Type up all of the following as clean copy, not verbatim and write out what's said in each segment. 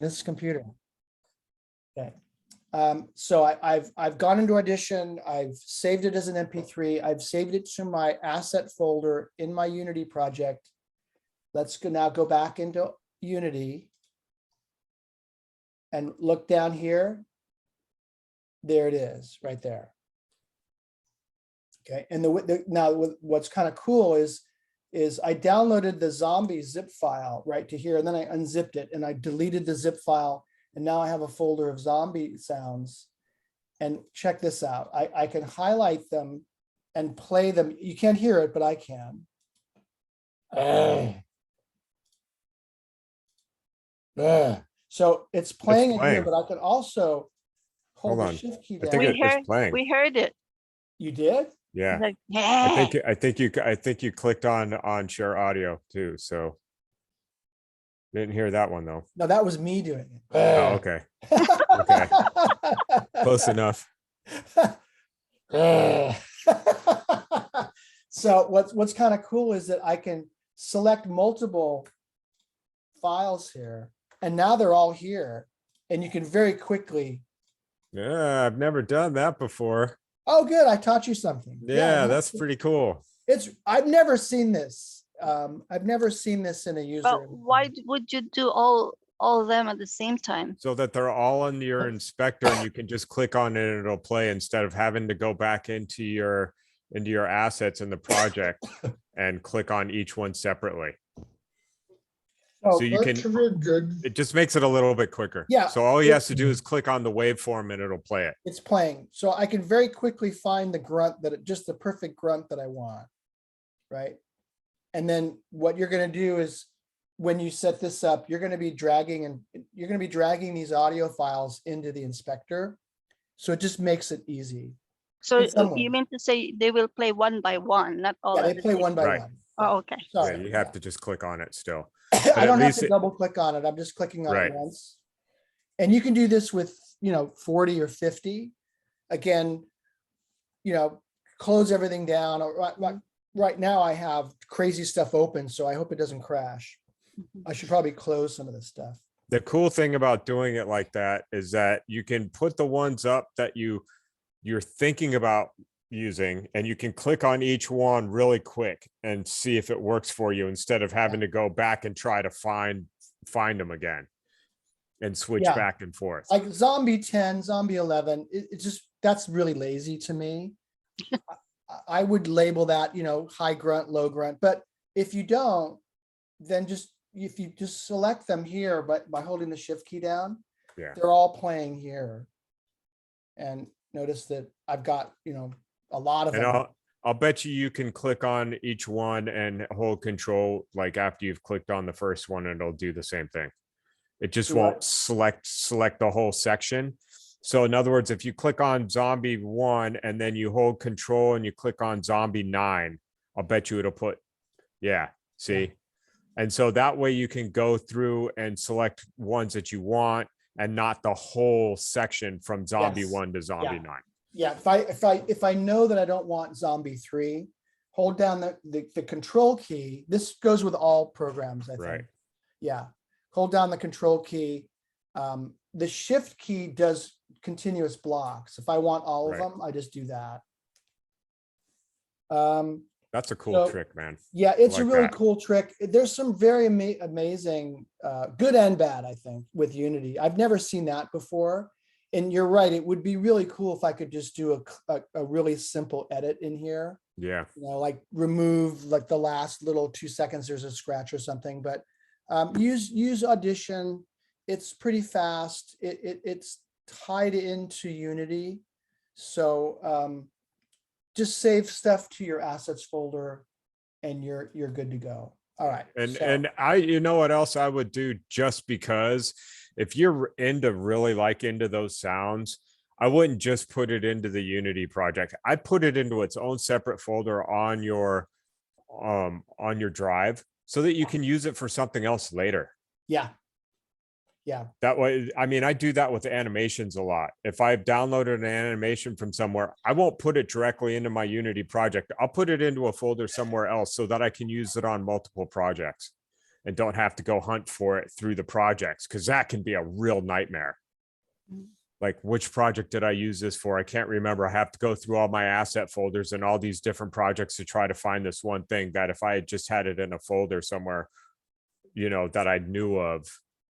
this computer. Okay. So I've gone into Audition. I've saved it as an MP3. I've saved it to my asset folder in my Unity project. Let's now go back into Unity and look down here. There it is, right there. Okay, and now what's kind of cool is I downloaded the zombie zip file right to here, and then I unzipped it and I deleted the zip file, and now I have a folder of zombie sounds. And check this out. I can highlight them and play them. You can't hear it, but I can. So it's playing in here, but I can also hold the shift key down. We heard it. You did? Yeah. Like, I think you clicked on share audio too. So didn't hear that one though. No, that was me doing it. Oh, okay. Okay. Close enough. So what's kind of cool is that I can select multiple files here, and now they're all here, and you can very quickly. Yeah, I've never done that before. Oh, good. I taught you something. Yeah, that's pretty cool. I've never seen this. I've never seen this in a user. but why would you do all of them at the same time? So that they're all in your inspector and you can just click on it and it'll play instead of having to go back into your assets in the project and click on each one separately. Oh, So you can, good. it just makes it a little bit quicker. Yeah. So all he has to do is click on the waveform and it'll play it. It's playing. So I can very quickly find the grunt just the perfect grunt that I want. Right. And then what you're going to do is when you set this up, you're going to be dragging these audio files into the inspector. So it just makes it easy. So you mean to say they will play one by one, not all? Yeah, they play one by one. Oh, okay. Sorry. Yeah, you have to just click on it still. I don't have to double click on it. I'm just clicking on it once. And you can do this with, 40 or 50. Again, close everything down. Right now I have crazy stuff open, so I hope it doesn't crash. I should probably close some of this stuff. The cool thing about doing it like that is that you can put the ones up that you're thinking about using, and you can click on each one really quick and see if it works for you instead of having to go back and try to find them again and switch back and forth. Like Zombie 10, Zombie 11, that's really lazy to me. I would label that, high grunt, low grunt, but if you don't, then if you just select them here, but by holding the shift key down, they're all playing here. And notice that I've got, a lot of them. I'll bet you can click on each one and hold control. Like after you've clicked on the first one, and it'll do the same thing. It just won't select the whole section. So in other words, if you click on Zombie 1 and then you hold control and you click on Zombie 9, I'll bet you it'll put, see? And so that way you can go through and select ones that you want and not the whole section from Zombie 1 to Zombie 9. Yeah, if I know that I don't want Zombie 3, hold down the control key. This goes with all programs, I think. Right. Yeah, hold down the control key. The shift key does continuous blocks. If I want all of them, I just do that. That's a cool trick, man. Yeah, it's a really cool trick. There's some very amazing, good and bad, I think, with Unity. I've never seen that before. And you're right, it would be really cool if I could just do a really simple edit in here. Yeah. Like remove like the last little 2 seconds, there's a scratch or something, but use Audition. It's pretty fast. It's tied into Unity. So just save stuff to your assets folder and you're good to go. All right. And you know what else I would do, just because if you're into those sounds, I wouldn't just put it into the Unity project. I'd put it into its own separate folder on your drive so that you can use it for something else later. Yeah. Yeah. That way, I mean, I do that with animations a lot. If I've downloaded an animation from somewhere, I won't put it directly into my Unity project. I'll put it into a folder somewhere else so that I can use it on multiple projects. and don't have to go hunt for it through the projects, because that can be a real nightmare. Like, which project did I use this for? I can't remember. I have to go through all my asset folders and all these different projects to try to find this one thing that if I had just had it in a folder somewhere, you know, that I knew of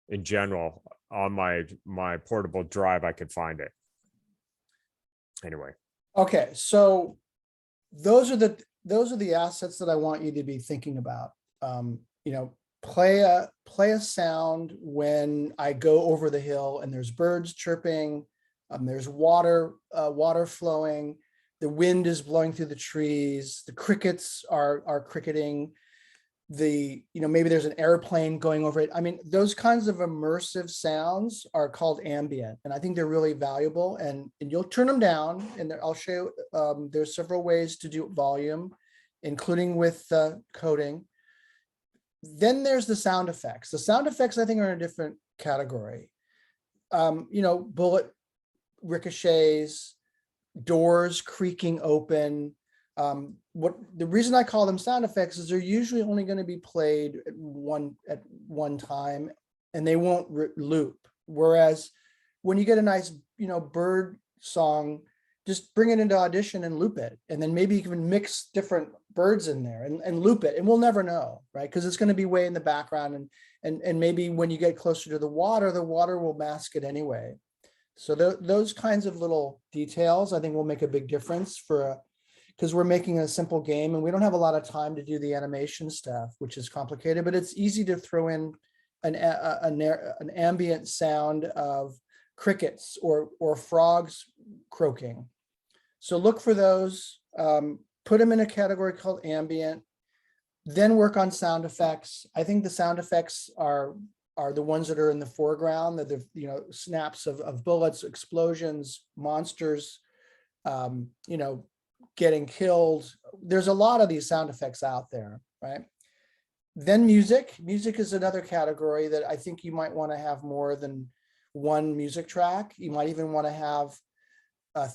in general on my portable drive, I could find it. Anyway. Okay, so those are the assets that I want you to be thinking about. You know, play a sound when I go over the hill and there's birds chirping, there's water flowing, the wind is blowing through the trees, the crickets are cricketing, you know, maybe there's an airplane going over it. I mean, those kinds of immersive sounds are called ambient, and I think they're really valuable, and you'll turn them down, and I'll show you, there's several ways to do volume, including with coding. Then there's the sound effects. The sound effects, I think, are in a different category. You know, bullet ricochets, doors creaking open. What the reason I call them sound effects is they're usually only going to be played at one time, and they won't loop. Whereas when you get a nice, you know, bird song, just bring it into Audition and loop it, and then maybe you can mix different birds in there and loop it, and we'll never know, right? Because it's going to be way in the background, and maybe when you get closer to the water will mask it anyway. So those kinds of little details, I think, will make a big difference because we're making a simple game and we don't have a lot of time to do the animation stuff, which is complicated, but it's easy to throw in an ambient sound of crickets or frogs croaking. So look for those, put them in a category called ambient, then work on sound effects. I think the sound effects are the ones that are in the foreground, that the, you know, snaps of bullets, explosions, monsters, you know, getting killed. There's a lot of these sound effects out there, right? Then music is another category that I think you might want to have more than one music track. You might even want to have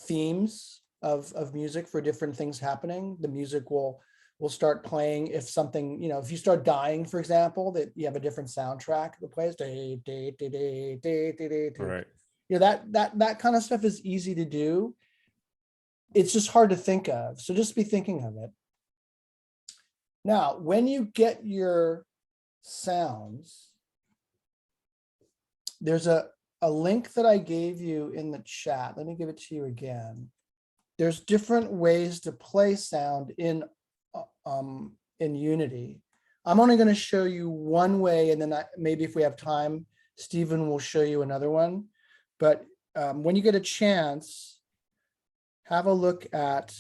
themes of music for different things happening. The music will start playing if something, you know, if you start dying, for example, that you have a different soundtrack that plays. Right. You know, that kind of stuff is easy to do. It's just hard to think of. So just be thinking of it. Now, when you get your sounds, there's a link that I gave you in the chat. Let me give it to you again. There's different ways to play sound in Unity. I'm only going to show you one way, and then maybe if we have time, Stephen will show you another one. But when you get a chance, have a look at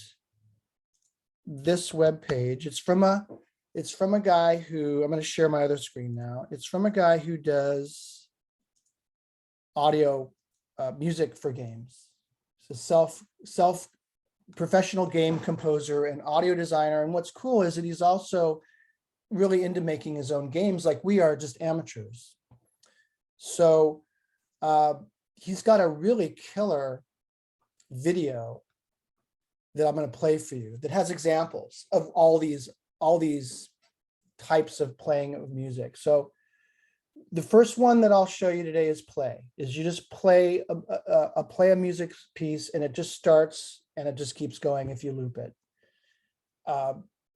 this web page. It's from a guy who, I'm going to share my other screen now. It's from a guy who does audio music for games. So self professional game composer and audio designer. And what's cool is that he's also really into making his own games, like we are, just amateurs. So he's got a really killer video that I'm going to play for you that has examples of all these types of playing of music. So the first one that I'll show you today is you just play a music piece, and it just starts and it just keeps going if you loop it.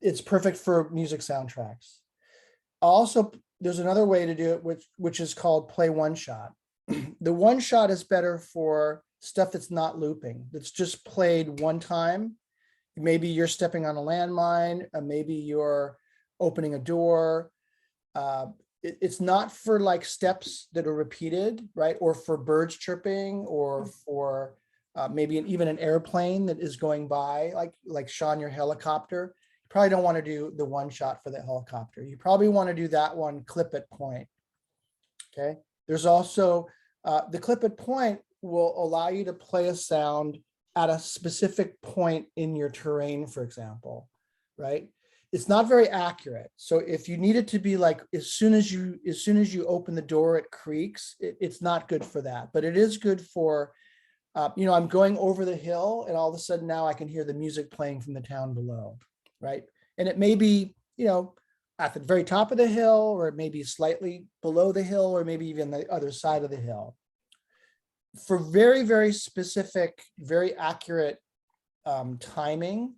It's perfect for music soundtracks. Also, there's another way to do it, which is called play one shot. The one shot is better for stuff that's not looping, that's just played one time. Maybe you're stepping on a landmine, maybe you're opening a door. It's not for like steps that are repeated, right? Or for birds chirping, or for maybe even an airplane that is going by, like Sean, your helicopter. You probably don't want to do the one shot for the helicopter. You probably want to do that one clip at point. Okay. There's also the clip at point will allow you to play a sound at a specific point in your terrain, for example, right? It's not very accurate. So if you need it to be like, as soon as you open the door, it creaks, it's not good for that, but it is good for, you know, I'm going over the hill and all of a sudden now I can hear the music playing from the town below, right? And it may be, you know, at the very top of the hill, or maybe slightly below the hill, or maybe even the other side of the hill. For very, very specific, very accurate timing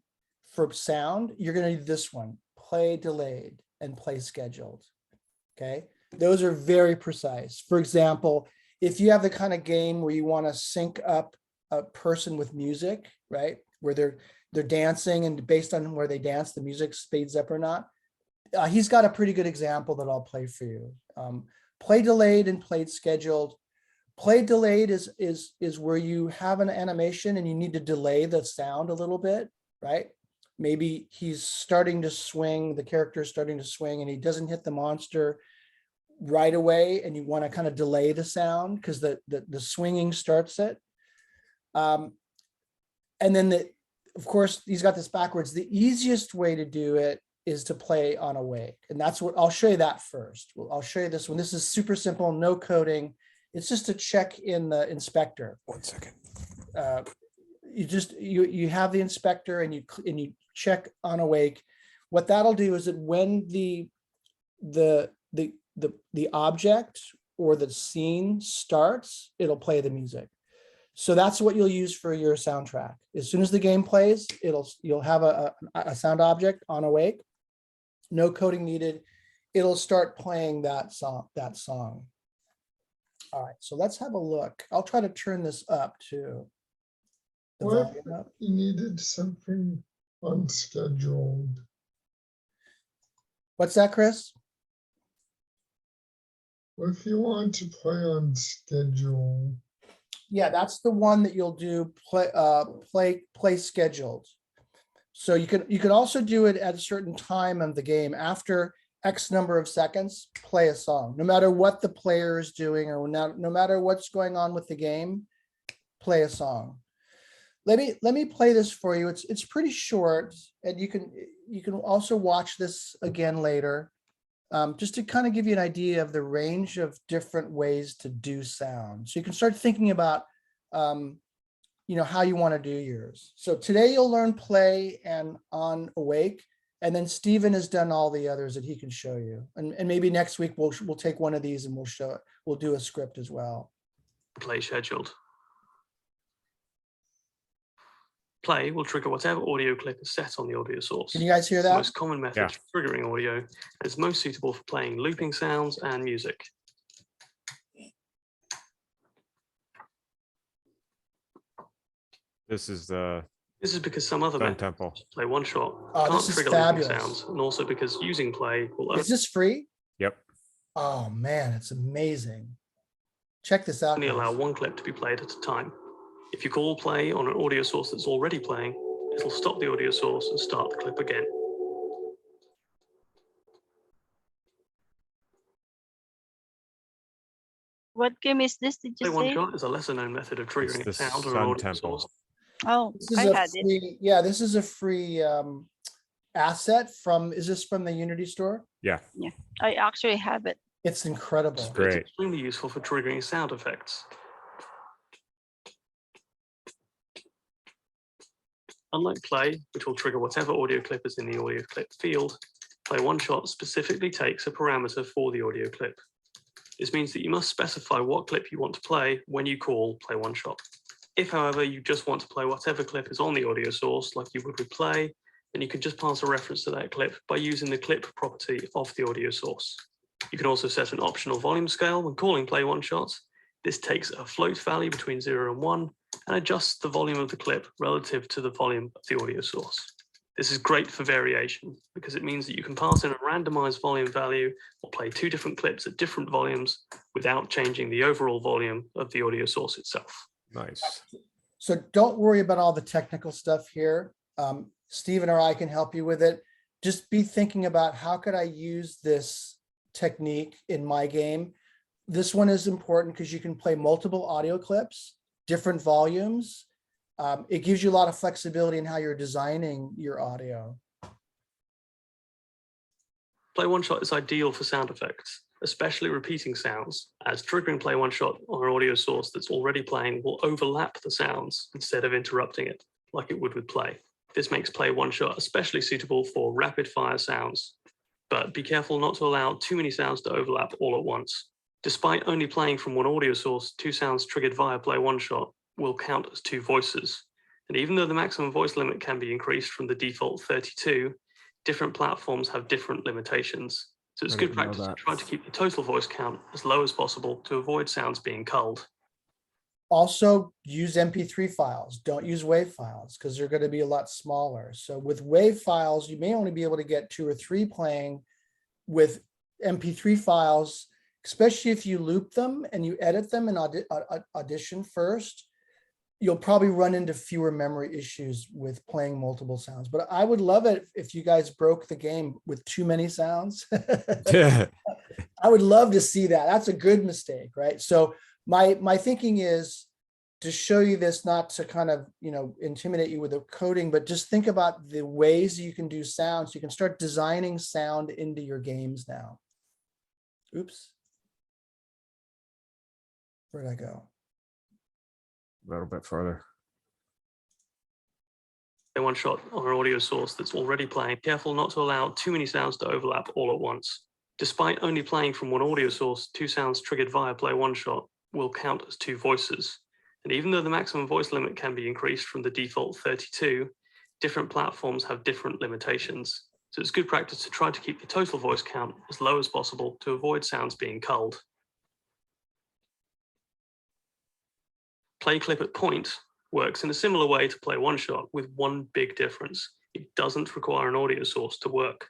for sound, you're going to need this one: play delayed and play scheduled. Okay, those are very precise. For example, if you have the kind of game where you want to sync up a person with music, right, where they're dancing, and based on where they dance, the music speeds up or not. He's got a pretty good example that I'll play for you. Play delayed and played scheduled. Play delayed is where you have an animation and you need to delay the sound a little bit, right? Maybe he's starting to swing, the character is starting to swing, and he doesn't hit the monster right away, and you want to kind of delay the sound because the swinging starts it. And then of course, he's got this backwards. The easiest way to do it is to play on awake. And that's what I'll show you that first. I'll show you this one. This is super simple, no coding. It's just to check in the inspector. 1 second. You have the inspector and you check on awake. What that'll do is that when the object or the scene starts, it'll play the music. So that's what you'll use for your soundtrack. As soon as the game plays, you'll have a sound object on awake. No coding needed. It'll start playing that song. All right, so let's have a look. I'll try to turn this up too. What you needed something unscheduled? What's that, Chris? What if you want to play on schedule? Yeah, that's the one that you'll do play scheduled. So you can also do it at a certain time of the game. After X number of seconds, play a song. No matter what the player is doing, or no matter what's going on with the game, play a song. Let me play this for you. It's pretty short, and you can also watch this again later, just to kind of give you an idea of the range of different ways to do sound. So you can start thinking about how you want to do yours. So today you'll learn play and on awake, and then Stephen has done all the others that he can show you. And maybe next week we'll take one of these and we'll show it. We'll do a script as well. Play scheduled. Play will trigger whatever audio clip is set on the audio source. Can you guys hear It's the that? most common method Yeah. for triggering audio, and is most suitable for playing looping sounds and music. This is the This is because some other Stone methods Temple. play one shot Oh, can't this is trigger looping fabulous. sounds, and also because using play will Is this free? Yep. Oh man, it's amazing. Check this out, only allow guys. one clip to be played at a time. If you call play on an audio source that's already playing, it'll stop the audio source and start the clip again. What game is this? Did Play you one say? shot is a lesser known method of triggering a the sound or an Sun audio Temple. source. Oh, This is I a had it. free, yeah, this is a free asset is this from the Unity store? Yeah. I actually have it. It's incredible. But Great. it's extremely useful for triggering sound effects. Unlike play, which will trigger whatever audio clip is in the audio clip field, play one shot specifically takes a parameter for the audio clip. This means that you must specify what clip you want to play when you call play one shot. If, however, you just want to play whatever clip is on the audio source, like you would with play, then you can just pass a reference to that clip by using the clip property of the audio source. You can also set an optional volume scale when calling play one shot. This takes a float value between 0 and 1 and adjusts the volume of the clip relative to the volume of the audio source. This is great for variation because it means that you can pass in a randomized volume value or play two different clips at different volumes without changing the overall volume of the audio source itself. Nice. So don't worry about all the technical stuff here. Stephen or I can help you with it. Just be thinking about how could I use this technique in my game. This one is important because you can play multiple audio clips, different volumes. It gives you a lot of flexibility in how you're designing your audio. Play one shot is ideal for sound effects, especially repeating sounds, as triggering play one shot on an audio source that's already playing will overlap the sounds instead of interrupting it, like it would with play. This makes play one shot especially suitable for rapid fire sounds. but be careful not to allow too many sounds to overlap all at once. Despite only playing from one audio source, 2 sounds triggered via play one shot will count as 2 voices. And even though the maximum voice limit can be increased from the default 32, different platforms have different limitations. So it's I good didn't know practice to that. try to keep the total voice count as low as possible to avoid sounds being culled. Also use MP3 files. Don't use WAV files because they're going to be a lot smaller. So with WAV files, you may only be able to get 2 or 3 playing. With MP3 files, especially if you loop them and you edit them in Audition first, you'll probably run into fewer memory issues with playing multiple sounds. But I would love it if you guys broke the game with too many sounds. Yeah. I would love to see that. That's a good mistake, right? So my thinking is to show you this, not to kind of, intimidate you with the coding, but just think about the ways you can do sounds. You can start designing sound into your games now. Oops. Where'd I go? A little bit further. Play one shot on an audio source that's already playing. Careful not to allow too many sounds to overlap all at once. Despite only playing from one audio source, 2 sounds triggered via play one shot will count as 2 voices. And even though the maximum voice limit can be increased from the default 32, different platforms have different limitations. So it's good practice to try to keep the total voice count as low as possible to avoid sounds being culled. Play clip at point works in a similar way to play one shot, with one big difference. It doesn't require an audio source to work.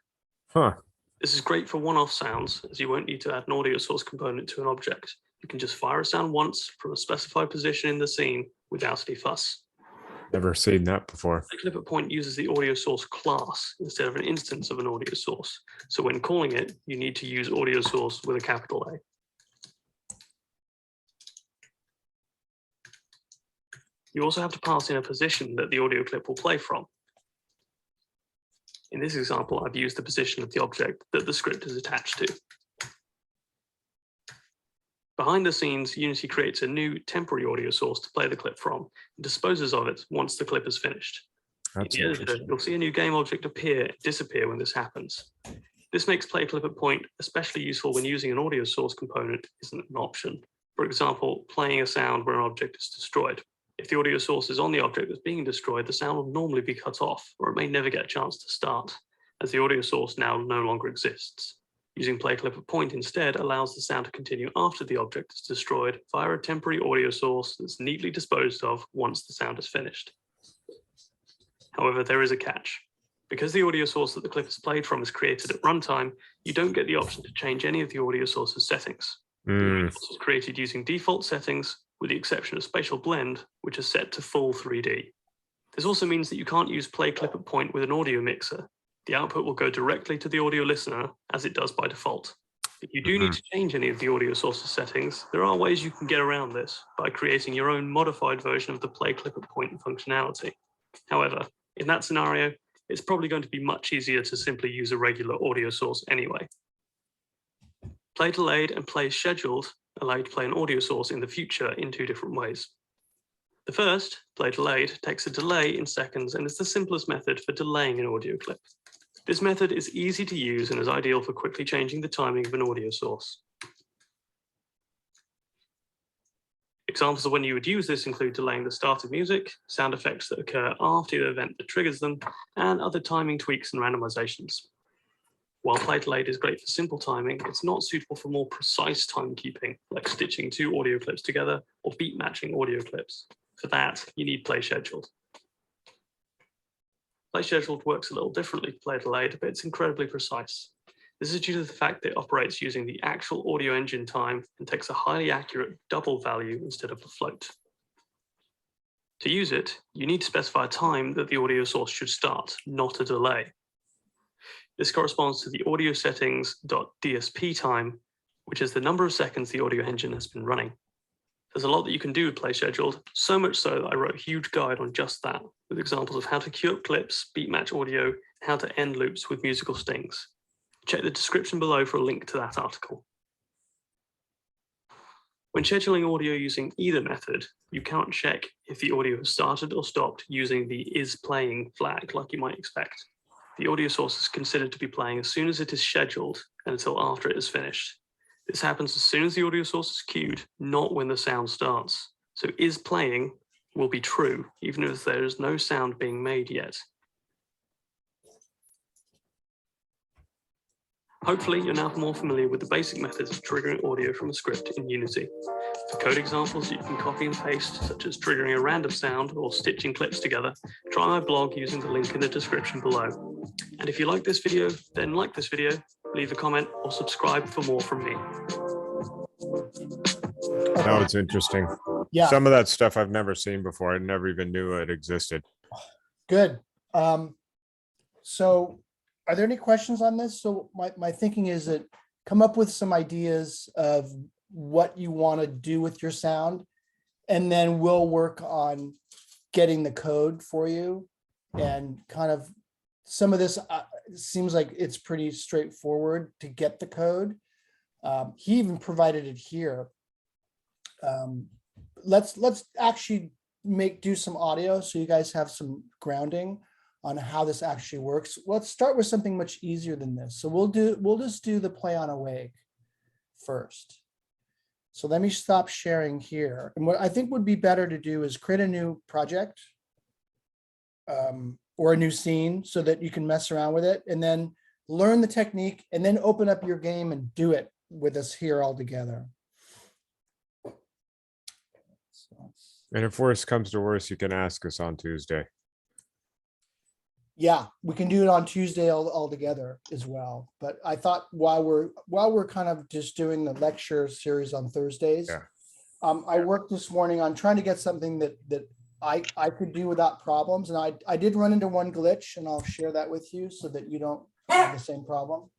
Huh. This is great for one-off sounds, as you won't need to add an audio source component to an object. You can just fire a sound once from a specified position in the scene without any fuss. Never seen that before. Play clip at point uses the audio source class instead of an instance of an audio source. So when calling it, you need to use audio source with a capital A. You also have to pass in a position that the audio clip will play from. In this example, I've used the position of the object that the script is attached to. Behind the scenes, Unity creates a new temporary audio source to play the clip from and disposes of it once the clip is finished. That's In the editor, interesting. you'll see a new game object appear and disappear when this happens. This makes play clip at point especially useful when using an audio source component isn't an option. For example, playing a sound where an object is destroyed. If the audio source is on the object that's being destroyed, the sound will normally be cut off, or it may never get a chance to start, as the audio source now no longer exists. Using play clip at point instead allows the sound to continue after the object is destroyed via a temporary audio source that's neatly disposed of once the sound is finished. However, there is a catch. Because the audio source that the clip is played from is created at runtime, you don't get the option to change any of the audio source's settings. The audio source is created using default settings, with the exception of Spatial Blend, which is set to full 3D. This also means that you can't use play clip at point with an audio mixer. The output will go directly to the audio listener, as it does by default. If you do need to change any of the audio source's settings, there are ways you can get around this by creating your own modified version of the play clip at point functionality. However, in that scenario, it's probably going to be much easier to simply use a regular audio source anyway. Play delayed and play scheduled allow you to play an audio source in the future in 2 different ways. The first, play delayed, takes a delay in seconds and is the simplest method for delaying an audio clip. This method is easy to use and is ideal for quickly changing the timing of an audio source. Examples of when you would use this include delaying the start of music, sound effects that occur after the event that triggers them, and other timing tweaks and randomizations. While play delayed is great for simple timing, it's not suitable for more precise timekeeping, like stitching 2 audio clips together or beat matching audio clips. For that, you need play scheduled. Play scheduled works a little differently to play delayed, but it's incredibly precise. This is due to the fact that it operates using the actual audio engine time and takes a highly accurate double value instead of a float. To use it, you need to specify a time that the audio source should start, not a delay. This corresponds to the audio settings.dsp time, which is the number of seconds the audio engine has been running. There's a lot that you can do with play scheduled, so much so that I wrote a huge guide on just that, with examples of how to queue up clips, beat match audio, and how to end loops with musical stings. Check the description below for a link to that article. When scheduling audio using either method, you can't check if the audio has started or stopped using the isPlaying flag like you might expect. The audio source is considered to be playing as soon as it is scheduled and until after it is finished. This happens as soon as the audio source is cued, not when the sound starts. So is playing will be true, even if there is no sound being made yet. Hopefully, you're now more familiar with the basic methods of triggering audio from a script in Unity. For code examples you can copy and paste, such as triggering a random sound or stitching clips together, try my blog using the link in the description below. And if you like this video, then like this video, leave a comment or subscribe for more from me. That was interesting. Yeah, Some of that stuff I've never seen before. I never even knew it existed. good. So are there any questions on this? So my thinking is that come up with some ideas of what you want to do with your sound, and then we'll work on getting the code for you. And kind of some of this seems like it's pretty straightforward to get the code. He even provided it here. Let's actually do some audio so you guys have some grounding on how this actually works. Let's start with something much easier than this. So we'll just do the play on Awake first. So let me stop sharing here. And what I think would be better to do is create a new project or a new scene so that you can mess around with it and then learn the technique and then open up your game and do it with us here all together. And if worse comes to worse, you can ask us on Tuesday. Yeah, we can do it on Tuesday all together as well. But I thought while we're kind of just doing the lecture series on Thursdays, Yeah. I worked this morning on trying to get something that I could do without problems. And I did run into one glitch, and I'll share that with you so that you don't have the same problem.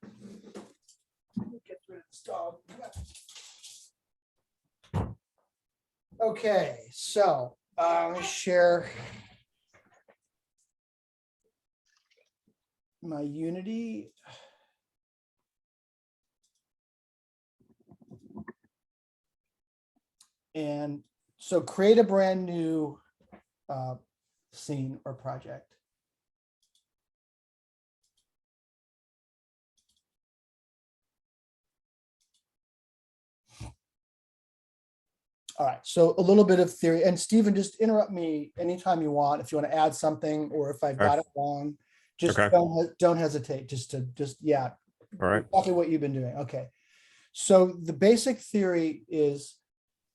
Get rid of this dog. Okay, so let me share my Unity. And so create a brand new scene or project. All right, so a little bit of theory, and Stephen, just interrupt me anytime you want, if you want to add something, or if I've got it wrong, just Okay. don't hesitate, yeah, All right. exactly what you've been doing. Okay. So the basic theory is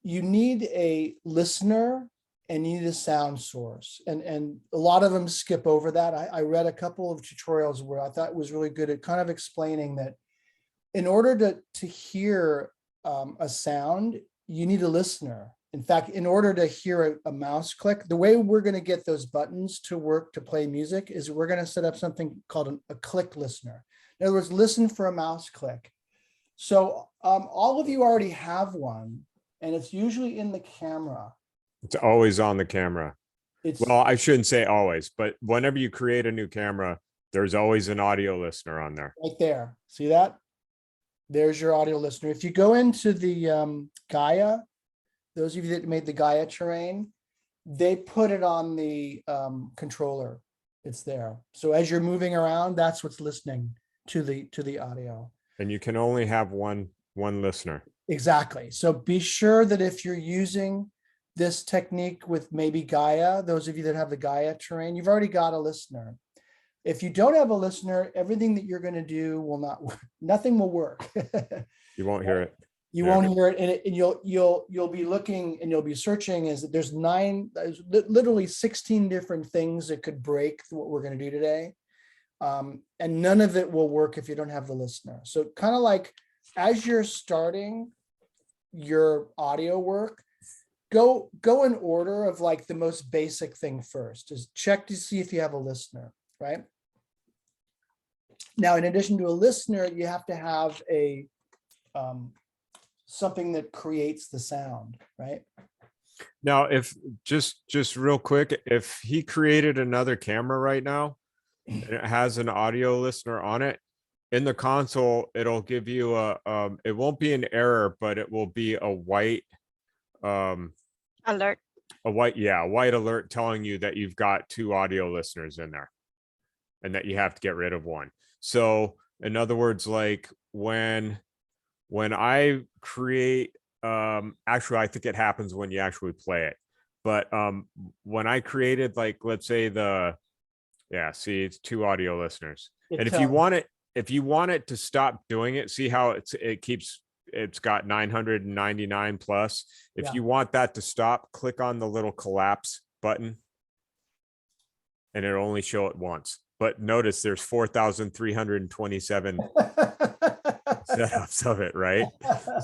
you need a listener and you need a sound source. And a lot of them skip over that. I read a couple of tutorials where I thought was really good at kind of explaining that in order to hear a sound, you need a listener. In fact, in order to hear a mouse click, the way we're going to get those buttons to work to play music is we're going to set up something called a click listener. In other words, listen for a mouse click. So all of you already have one, and it's usually in the camera. It's always on the camera. It's Well, I shouldn't say always, but whenever you create a new camera, there's always an audio listener on there. right there. See that? There's your audio listener. If you go into the Gaia, those of you that made the Gaia terrain, they put it on the controller. It's there. So as you're moving around, that's what's listening to the audio. And you can only have one listener. Exactly. So be sure that if you're using this technique with maybe Gaia, those of you that have the Gaia terrain, you've already got a listener. If you don't have a listener, everything that you're going to do will not work. Nothing will work. You won't hear it. You Yeah. won't hear it, and you'll be looking and you'll be searching. Is that there's literally 16 different things that could break what we're going to do today, and none of it will work if you don't have the listener. So kind of like as you're starting your audio work, go in order of like the most basic thing first. Is check to see if you have a listener, right? Now, in addition to a listener, you have to have a something that creates the sound, right? Now, if just real quick, if he created another camera right now and it has an audio listener on it, in the console, it'll give you it won't be an error, but it will be a white Alert. white alert telling you that you've got two audio listeners in there. and that you have to get rid of one. So in other words, like when I create, actually, I think it happens when you actually play it. But when I created, like, let's say see, it's 2 audio listeners. It And if you want it to stop doing it, see how it's got 999 plus. If Yeah. you want that to stop, click on the little collapse button and it'll only show it once. But notice there's 4,327 setups of it, right?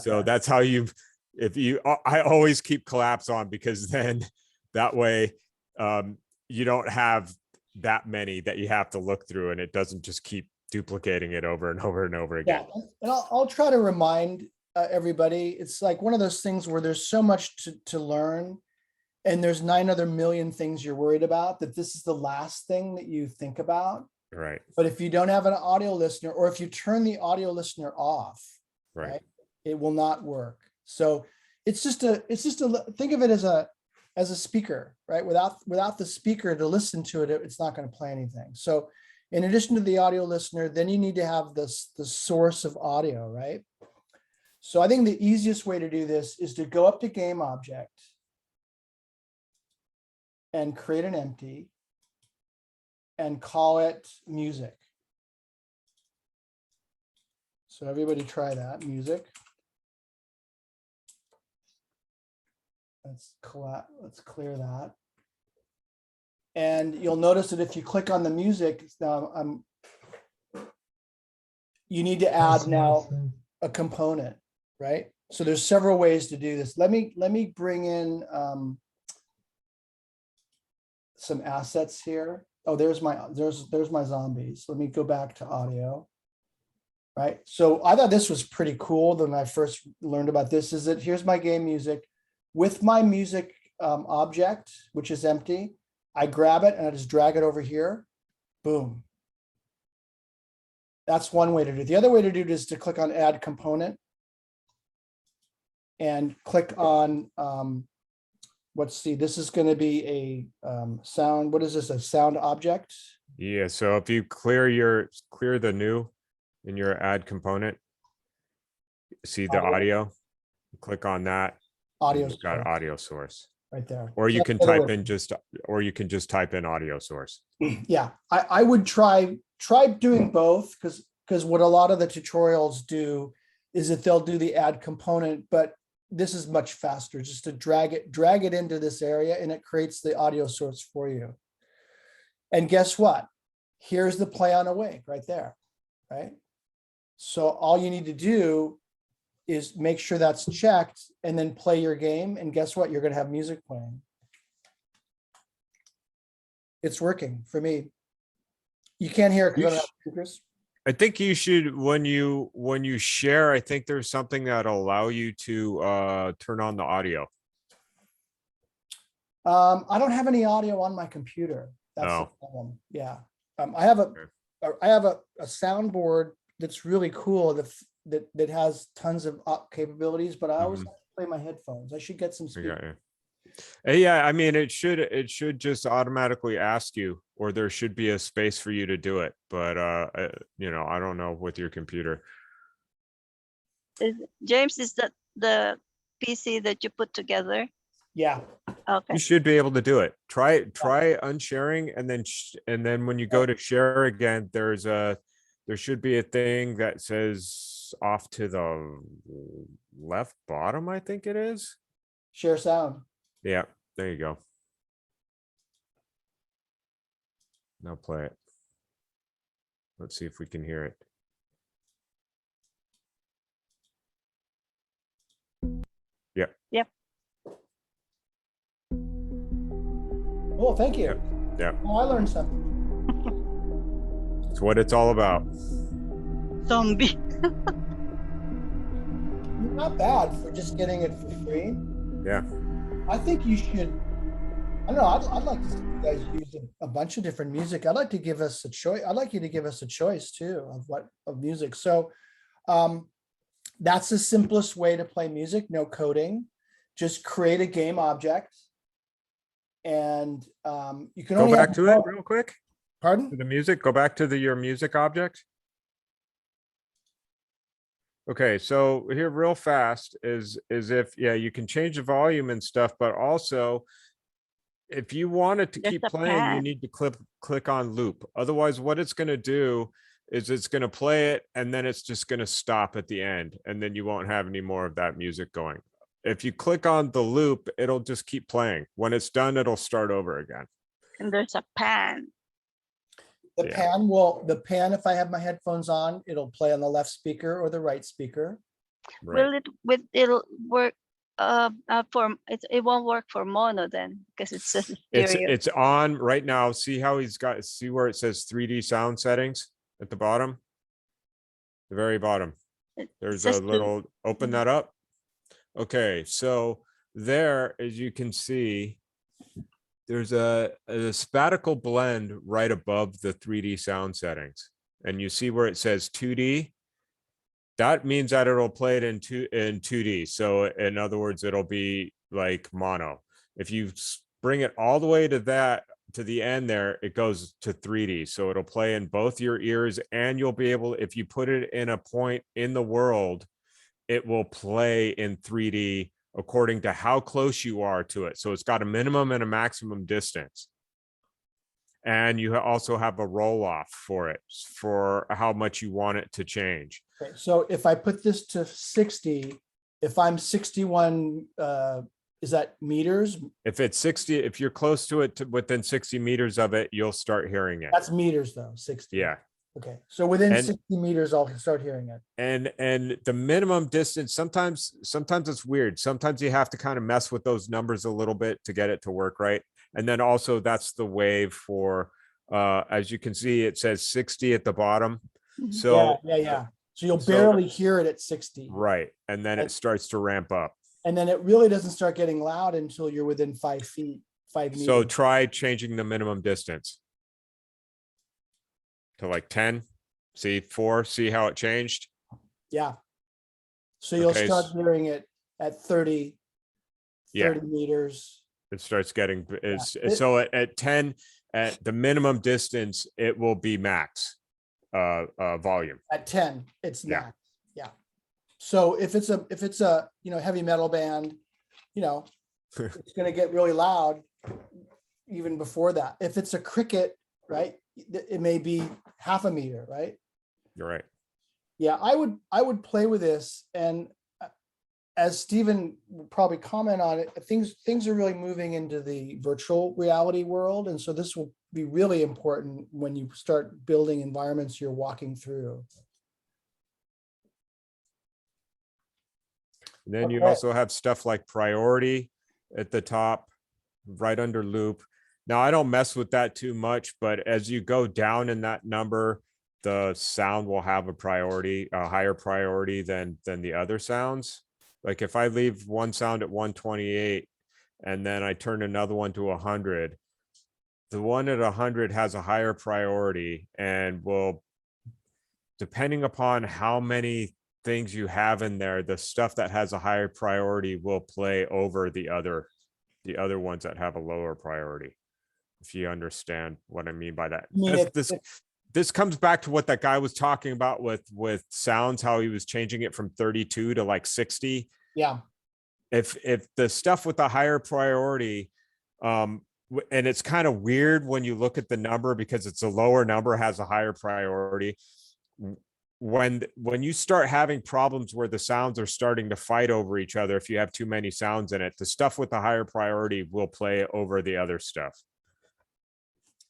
So that's how I always keep collapse on, because then that way you don't have that many that you have to look through, and it doesn't just keep duplicating it over and over and over Yeah, again. and I'll try to remind everybody, it's like one of those things where there's so much to learn, and there's 9 other million things you're worried about, that this is the last thing that you think about. Right. But if you don't have an audio listener, or if you turn the audio listener off, Right. it will not work. So it's just think of it as a speaker, right? Without the speaker to listen to it, it's not going to play anything. So in addition to the audio listener, then you need to have the source of audio, right? So I think the easiest way to do this is to go up to game object and create an empty and call it music. So everybody try that, music. Let's clear that. And you'll notice that if you click on the music, you need to add That's now nothing. a component, right? So there's several ways to do this. Let me bring in some assets here. Oh, there's my zombies. Let me go back to audio. Right. So I thought this was pretty cool when I first learned about this, is that here's my game music with my music object, which is empty. I grab it and I just drag it over here. Boom. That's one way to do it. The other way to do it is to click on add component and click on, let's see, this is going to be a sound. What is this? A sound object? Yeah. So if you clear the new in your add component, see the audio, click on that. Audio You've got source audio source, right there. or you That's can the other type way. in just type in audio source. Yeah, I would try doing both, because what a lot of the tutorials do is that they'll do the add component, but this is much faster, just to drag it into this area, and it creates the audio source for you. And guess what? Here's the play on awake right there, right? So all you need to do is make sure that's checked and then play your game. And guess what? You're going to have music playing. It's working for me. You can't hear it because I don't have speakers. I think you should, when you share, I think there's something that'll allow you to turn on the audio. I don't have any audio on my computer. That's the Oh. problem. Yeah. I have a soundboard that's really cool that has tons of capabilities, but I always Mhm. have to play my headphones. I should get some I got speakers. you. Yeah, I mean, it should just automatically ask you, or there should be a space for you to do it. But I don't know with your computer. James, is that the PC that you put together? Yeah. Okay. You should be able to do it. Try unsharing, and then when you go to share again, there should be a thing that says off to the left bottom, I think it is. Share sound. Yeah, there you go. Now play it. Let's see if we can hear it. Yeah. Yep. Oh, thank you. Yeah. Oh, I learned something. It's what it's all about. Zombie. Not bad for just getting it for free. Yeah. I think you should. I don't know. I'd like to see you guys use a bunch of different music. I'd like to give us a choice. I'd like you to give us a choice too of music. So that's the simplest way to play music. No coding. Just create a game object, and you can Go only back have to it real quick. Pardon? The music, go back to your music object. Okay, so here real fast is if, yeah, you can change the volume and stuff, but also if you want it to There's keep a playing, you pan. need to click on loop. Otherwise, what it's gonna do is it's gonna play it and then it's just gonna stop at the end, and then you won't have any more of that music going. If you click on the loop, it'll just keep playing. When it's done, it'll start over again. And there's a pan. The Yeah. pan, if I have my headphones on, it'll play on the left speaker or the right speaker. Right. It'll work it won't work for mono then, because it's just stereo. It's on right now. See how see where it says 3D sound settings at the bottom? The very bottom. It There's says a to- little, open that up. Okay, so there, as you can see, there's a spatial blend right above the 3D sound settings. And you see where it says 2D? That means that it'll play it in 2D. So in other words, it'll be like mono. If you bring it all the way to the end there, it goes to 3D. So it'll play in both your ears, and you'll be able, if you put it in a point in the world, it will play in 3D according to how close you are to it. So it's got a minimum and a maximum distance. And you also have a roll off for it, for how much you want it to change. Okay, so if I put this to 60, if I'm 61, is that meters? If it's 60, if you're close to it, within 60 meters of it, you'll start hearing it. That's meters though, 60. Yeah. Okay, so within And- 60 meters, I'll start hearing it. And the minimum distance, sometimes it's weird. Sometimes you have to kind of mess with those numbers a little bit to get it to work right. And then also that's the wave for, as you can see, it says 60 at the bottom. Mhm. So, Yeah. So you'll so- barely hear it at 60. right. And then it starts to ramp up. And then it really doesn't start getting loud until you're within 5 feet, 5 meters. So try changing the minimum distance to like 10, see 4, see how it changed. Yeah. So you'll Okay, start s- hearing it at 30 Yeah. meters. It starts getting, It- so at 10, at the minimum distance, it will be max volume. At 10, it's Yeah. not. Yeah. So if it's a heavy metal band, it's gonna get really loud even before that. If it's a cricket, right, it may be half a meter, right? You're right. Yeah, I would play with this, and as Stephen will probably comment on it, things are really moving into the virtual reality world, and so this will be really important when you start building environments you're walking through. And then you Okay. also have stuff like priority at the top, right under loop. Now, I don't mess with that too much, but as you go down in that number, the sound will have a priority, a higher priority than the other sounds. Like if I leave one sound at 128 and then I turn another one to 100, the one at 100 has a higher priority and will, depending upon how many things you have in there, the stuff that has a higher priority will play over the other ones that have a lower priority. If you understand what I mean by that. I mean, This comes back to what that guy was talking about with sounds, how he was changing it from 32 to like 60. Yeah, If the stuff with the higher priority, and it's kind of weird when you look at the number because it's a lower number has a higher priority. When you start having problems where the sounds are starting to fight over each other, if you have too many sounds in it, the stuff with the higher priority will play over the other stuff.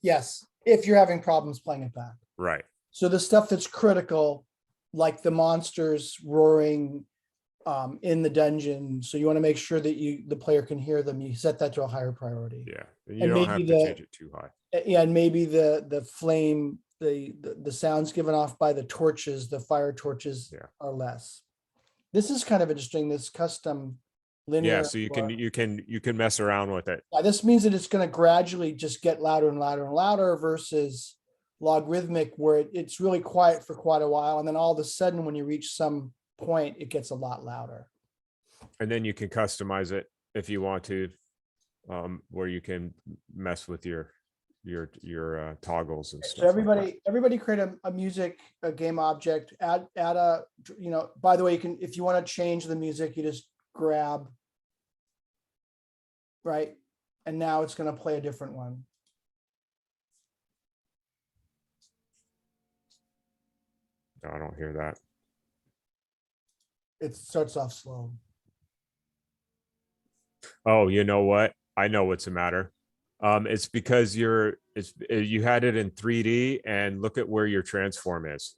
yes, if you're having problems playing it back. Right. So the stuff that's critical, like the monsters roaring in the dungeon, so you want to make sure that the player can hear them. You set that to a higher priority. Yeah. You And don't have maybe to the- change it too high. Yeah, and maybe the flame, the sounds given off by the torches, the fire torches Yeah. are less. This is kind of interesting, this custom linear. Yeah. So you can mess around with it. This means that it's going to gradually just get louder and louder and louder versus logarithmic where it's really quiet for quite a while. And then all of a sudden, when you reach some point, it gets a lot louder. And then you can customize it if you want to, where you can mess with your your toggles and So stuff. like that. everybody create a game object, add a, by the way, you can, if you want to change the music, you just grab. Right? And now it's going to play a different one. No, I don't hear that. It starts off slow. Oh, you know what? I know what's the matter. It's because you had it in 3D, and look at where your transform is.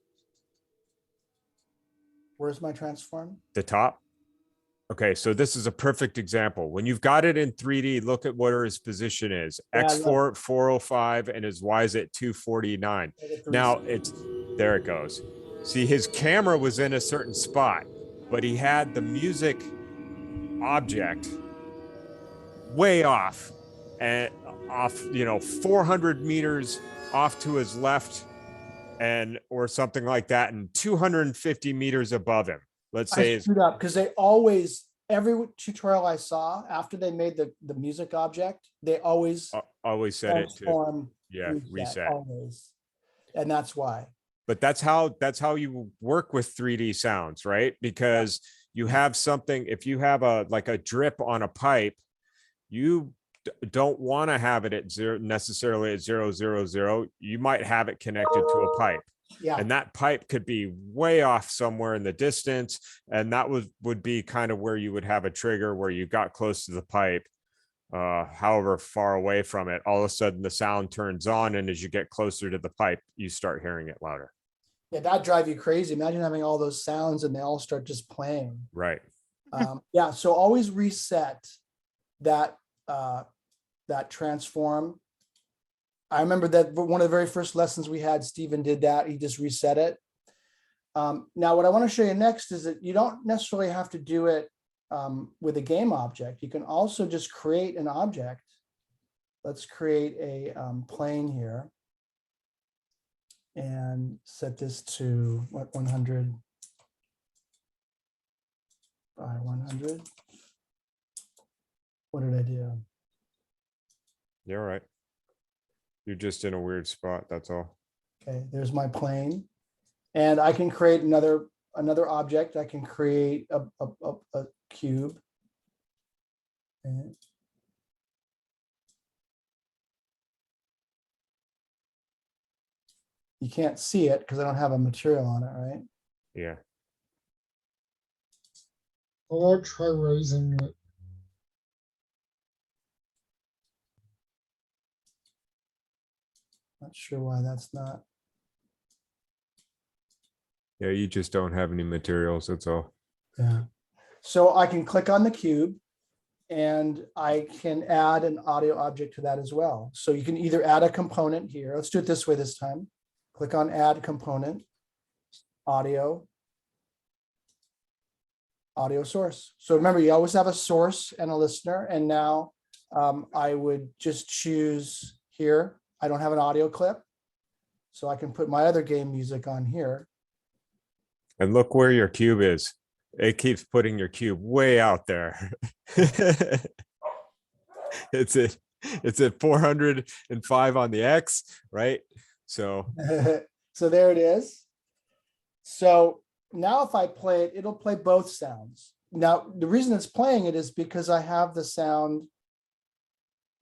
Where's my transform? The top. Okay, so this is a perfect example. When you've got it in 3D, look at where his position is. Yeah, X4 405 and his Y is at 249. Now there it goes. See, his camera was in a certain spot, but he had the music object way off and off, 400 meters off to his left or something like that, and 250 meters above him. Let's say I screwed up because every tutorial I saw after they made the music object, they always always said it to transform, reset. always. And that's why. But that's how you work with 3D sounds, right? Because you have something, if you have a drip on a pipe, you don't want to have it at necessarily at 000. You might have it connected to a pipe. Yeah. And that pipe could be way off somewhere in the distance. And that would be kind of where you would have a trigger where you got close to the pipe, however far away from it, all of a sudden the sound turns on. And as you get closer to the pipe, you start hearing it louder. Yeah, that'd drive you crazy. Imagine having all those sounds and they all start just playing. Right. Yeah. So always reset that transform. I remember that one of the very first lessons we had, Stephen did that. He just reset it. Now, what I want to show you next is that you don't necessarily have to do it with a game object. You can also just create an object. Let's create a plane here and set this to 100 by 100. What did I do? You're right. You're just in a weird spot. That's all. Okay, there's my plane. And I can create another object. I can create a cube. And you can't see it because I don't have a material on it, right? Yeah. I'll try raising it. Not sure why that's not. Yeah, you just don't have any materials. That's all. Yeah. So I can click on the cube and I can add an audio object to that as well. So you can either add a component here. Let's do it this way this time. Click on add component, audio source. So remember, you always have a source and a listener. And now I would just choose here. I don't have an audio clip, so I can put my other game music on here. And look where your cube is. It keeps putting your cube way out there. It's at 405 on the X, right? So So there it is. So now if I play it, it'll play both sounds. Now, the reason it's playing it is because I have the sound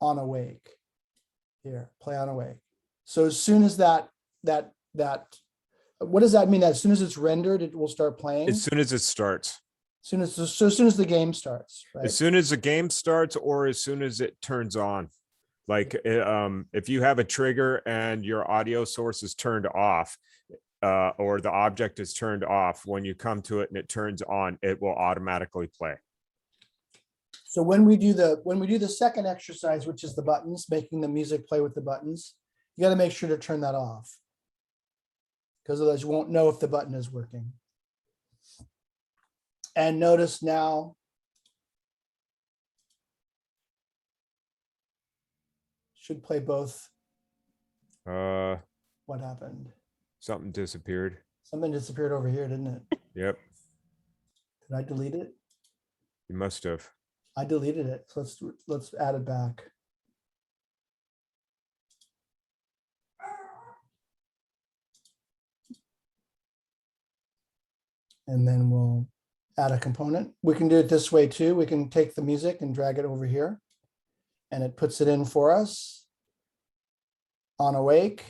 on awake. Here, play on awake. So as soon as that, what does that mean? That as soon as it's rendered, it will start playing? as soon as it starts. As soon as the game starts, right? As soon as the game starts or as soon as it turns on. Like if you have a trigger and your audio source is turned off, or the object is turned off, when you come to it and it turns on, it will automatically play. So when we do the second exercise, which is the buttons, making the music play with the buttons, you got to make sure to turn that off, because otherwise you won't know if the button is working. And notice now should play both. What happened? Something disappeared. Something disappeared over here, didn't it? Yep, Did I delete it? you must have. I deleted it. So let's add it back. And then we'll add a component. We can do it this way too. We can take the music and drag it over here. And it puts it in for us. On Awake.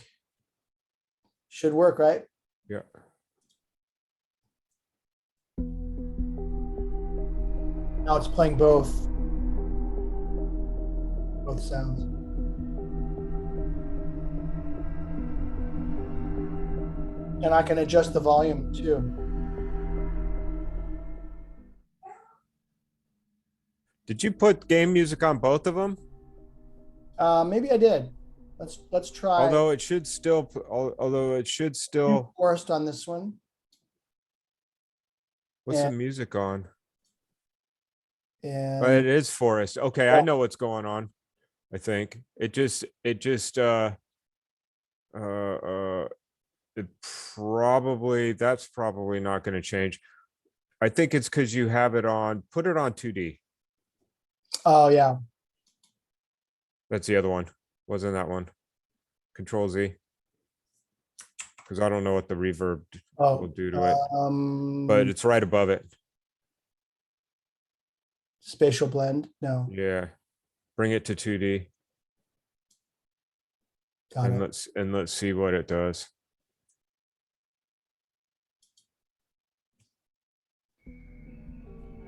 Should work, right? Yeah. Now it's playing both sounds. And I can adjust the volume too. Did you put game music on both of them? Maybe I did. Let's try. Although it should still, Forest on this one. what's the and- music on? But And it is Forest. Okay, Yeah. I know what's going on. I think it that's probably not going to change. I think it's because you have it on, put it on 2D. oh yeah, That's the other one. Wasn't that one? Control Z. Because I don't know what the reverb will oh, do to it, but it's right above it. spatial blend. No, Yeah. Bring it to 2D got and it. let's see what it does.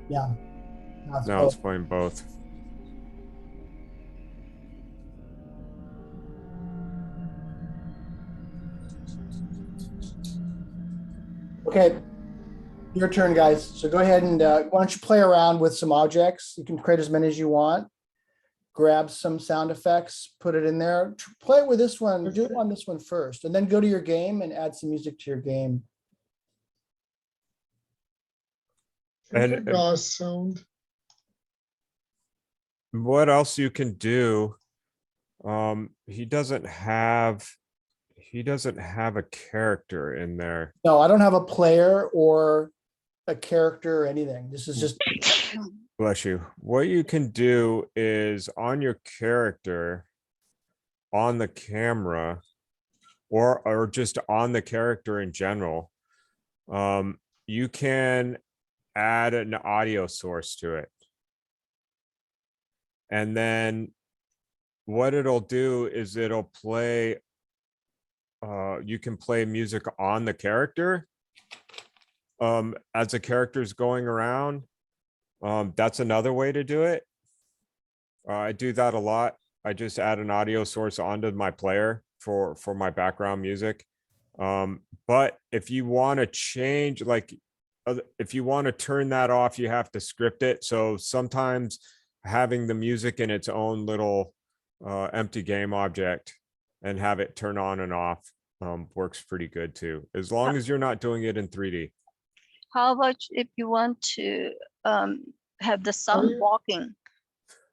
Yeah. That's Now it's both. playing both. Okay, your turn, guys. So go ahead and why don't you play around with some objects? You can create as many as you want. Grab some sound effects, put it in there. Play it with this one. Do it on this one first, and then go to your game and add some music to your game. And- Think a glass sound. What else you can do? He doesn't have a character in there. No, I don't have a player or a character or anything. This is just Bless you. What you can do is on your character, on the camera, or just on the character in general, you can add an audio source to it. And then what it'll do is it'll play, you can play music on the character as the character's going around. That's another way to do it. I do that a lot. I just add an audio source onto my player for my background music. But if you want to change, like if you want to turn that off, you have to script it. So sometimes having the music in its own little empty game object and have it turn on and off works pretty good too, as long as you're not doing it in 3D. How about if you want to have the sound you- walking?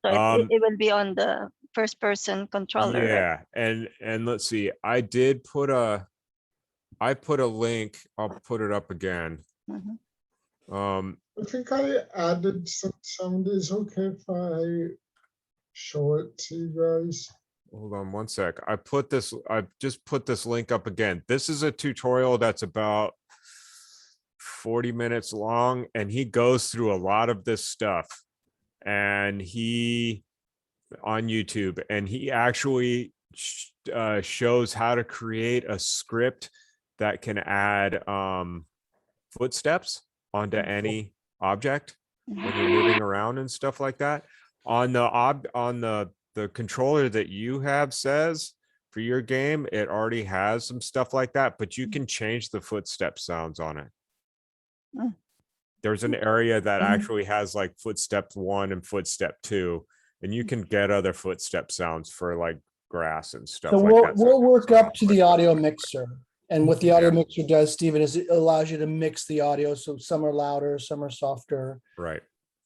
So it will be on the first person controller, right? Yeah, and let's see, I put a link, I'll put it up again. Mhm. I think I added some sound. Is okay if I show it to you guys? Hold on one sec. I just put this link up again. This is a tutorial that's about 40 minutes long, and he goes through a lot of this stuff and on YouTube, and he actually shows how to create a script that can add footsteps onto any object when you're moving around and stuff like that. On the controller that you have says for your game, it already has some stuff like that, but you can change the footstep sounds on it. Mm. There's an area that Mhm. actually has like footstep 1 and footstep 2, and you can get other footstep sounds for like grass and stuff So like that. we'll work it's not up to the like- audio mixer. And what the audio Yeah. mixer does, Stephen, is it allows you to mix the audio. So some are louder, some are softer. Right.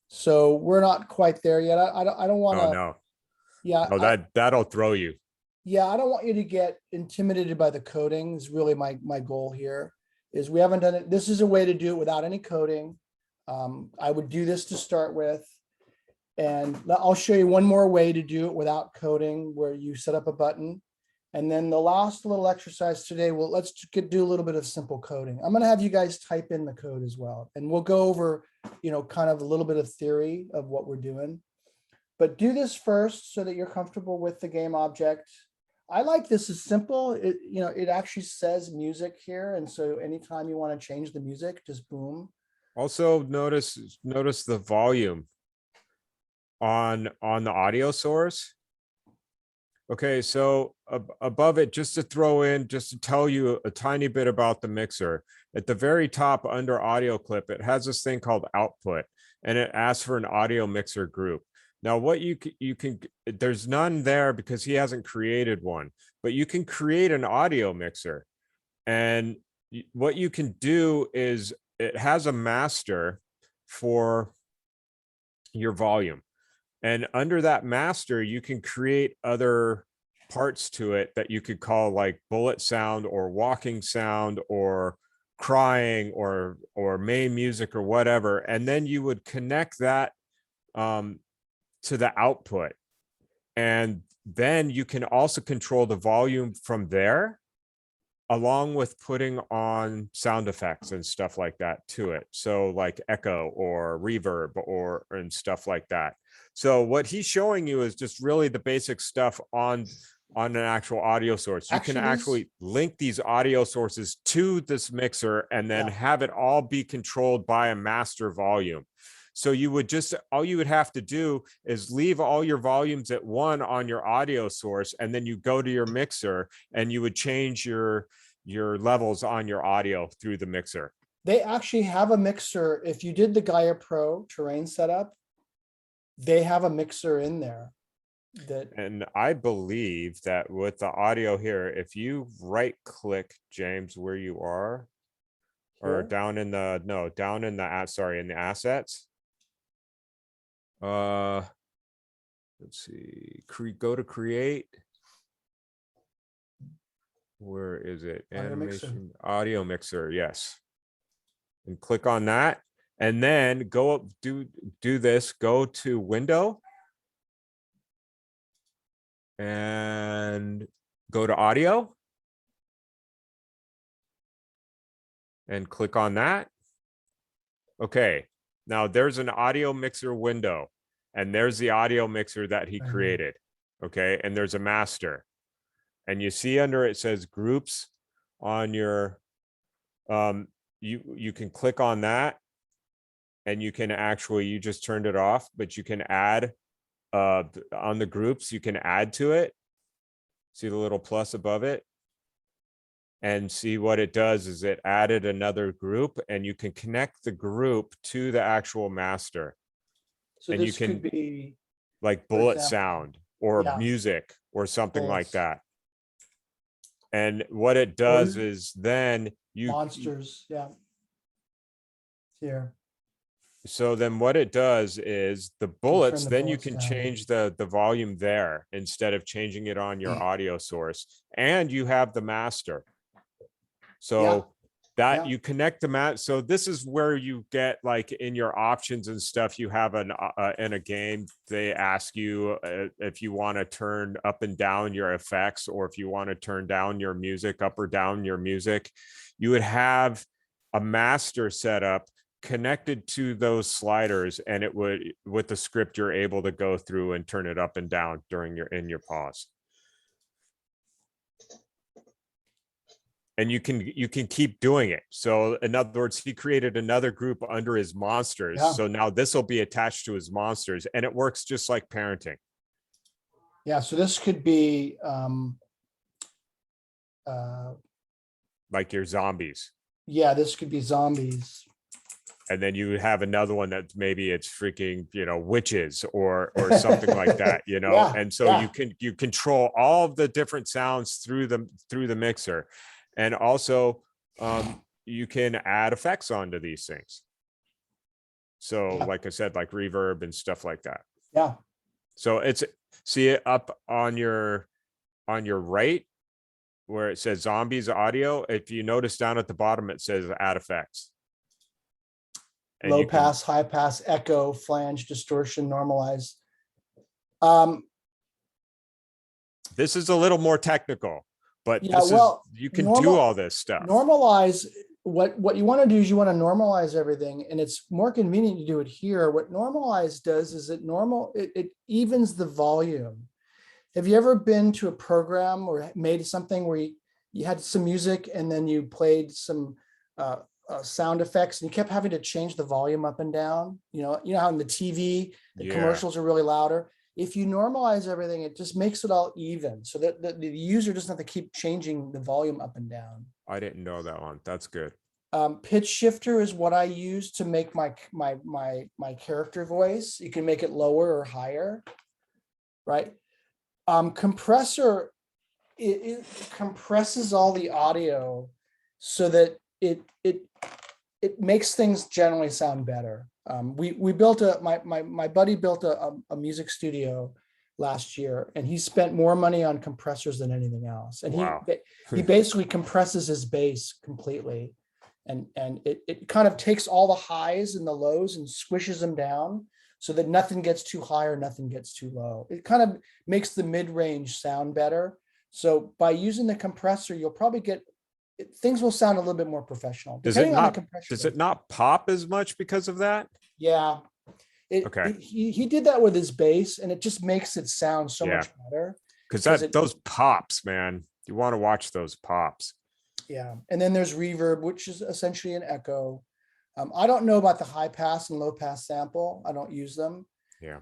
So we're not quite there yet. I don't want Oh, to, no. yeah. No, that'll throw you. Yeah, I don't want you to get intimidated by the coding is really my goal here, is we haven't done it. This is a way to do it without any coding. I would do this to start with. And I'll show you one more way to do it without coding, where you set up a button And then the last little exercise today, well, let's do a little bit of simple coding. I'm gonna have you guys type in the code as well. And we'll go over, kind of a little bit of theory of what we're doing. But do this first so that you're comfortable with the game object. I like this is simple. It actually says music here. And so anytime you want to change the music, just boom. Also notice the volume on the audio source. Okay, so above it, just to tell you a tiny bit about the mixer, at the very top under audio clip, it has this thing called output, and it asks for an audio mixer group. Now, what you can, there's none there because he hasn't created one, but you can create an audio mixer. And what you can do is it has a master for your volume. And under that master, you can create other parts to it that you could call like bullet sound or walking sound or crying or main music or whatever. And then you would connect that to the output. And then you can also control the volume from there, along with putting on sound effects and stuff like that to it. So like echo or reverb and stuff like that. So what he's showing you is just really the basic stuff on an actual audio source. You can actually link these audio sources to this mixer and then have it all be controlled by a master volume. So all you would have to do is leave all your volumes at 1 on your audio source, and then you go to your mixer and you would change your levels on your audio through the mixer. They actually have a mixer. If you did the Gaia Pro terrain setup, they have a mixer in there. And I believe that with the audio here, if you right click, James, where you are, or down in the assets. Let's see, go to create. Where is it? Animation, audio mixer, yes. And click on that. And then go up, do this, go to window. And go to audio. And click on that. Okay, now there's an audio mixer window. And there's the audio mixer that he created. Okay, and there's a master. And you see under it says groups on your, you can click on that and you can actually, you just turned it off, but you can add on the groups, you can add to it. See the little plus above it? And see what it does is it added another group and you can connect the group to the actual master. So and this you can could be like bullet sound or music or something like Bullets. that. And what it does is then monsters. Yeah. Here. So then what it does is the bullets, the then you bullets can down. change the volume there instead of changing it on your audio source, and you have the master. So that you connect the mat. So this is where you get like in your options and stuff, you have in a game, they ask you if you want to turn up and down your effects, or if you want to turn down your music, up or down your music, you would have a master setup connected to those sliders, and it would, with the script, you're able to go through and turn it up and down during your pause. And you can keep doing it. So in other words, he created another group under his monsters. Yeah. So now this will be attached to his monsters, and it works just like parenting. Yeah. So this could be Like your zombies. yeah, this could be zombies. And then you have another one that maybe it's freaking, witches or something like that, Yeah, and so yeah. you control all of the different sounds through the mixer. And also you can add effects onto these things. So like I said, like reverb and stuff like that. Yeah. So see it up on your right where it says zombies audio. If you notice down at the bottom, it says add effects. And Low you can- pass, high pass, echo, flange, distortion, normalize. This is a little more technical, but Yeah, this is, well, you can do normal- all this stuff. Normalize, what you want to do is you want to normalize everything, and it's more convenient to do it here. What normalize does is it evens the volume. Have you ever been to a program or made something where you had some music and then you played some sound effects and you kept having to change the volume up and down? You know how in the TV, the Yeah. commercials are really louder. If you normalize everything, it just makes it all even so that the user doesn't have to keep changing the volume up and down. I didn't know that one. That's good. Pitch shifter is what I use to make my character voice. You can make it lower or higher, right? Compressor, it compresses all the audio so that it makes things generally sound better. We built my buddy built a music studio last year, and he spent more money on compressors than anything else. And Wow. he basically compresses his bass completely. And it kind of takes all the highs and the lows and squishes them down so that nothing gets too high or nothing gets too low. It kind of makes the mid-range sound better. So by using the compressor, you'll probably things will sound a little bit more professional. Does it depending on the not, compressor does rate. it not pop as much because of that? Yeah. Okay. He did that with his bass, and it just makes it sound so Yeah. much better. Because 'Cause it- those pops, man, you want to watch those pops. Yeah, and then there's reverb, which is essentially an echo. I don't know about the high pass and low pass sample. I don't use them. Yeah.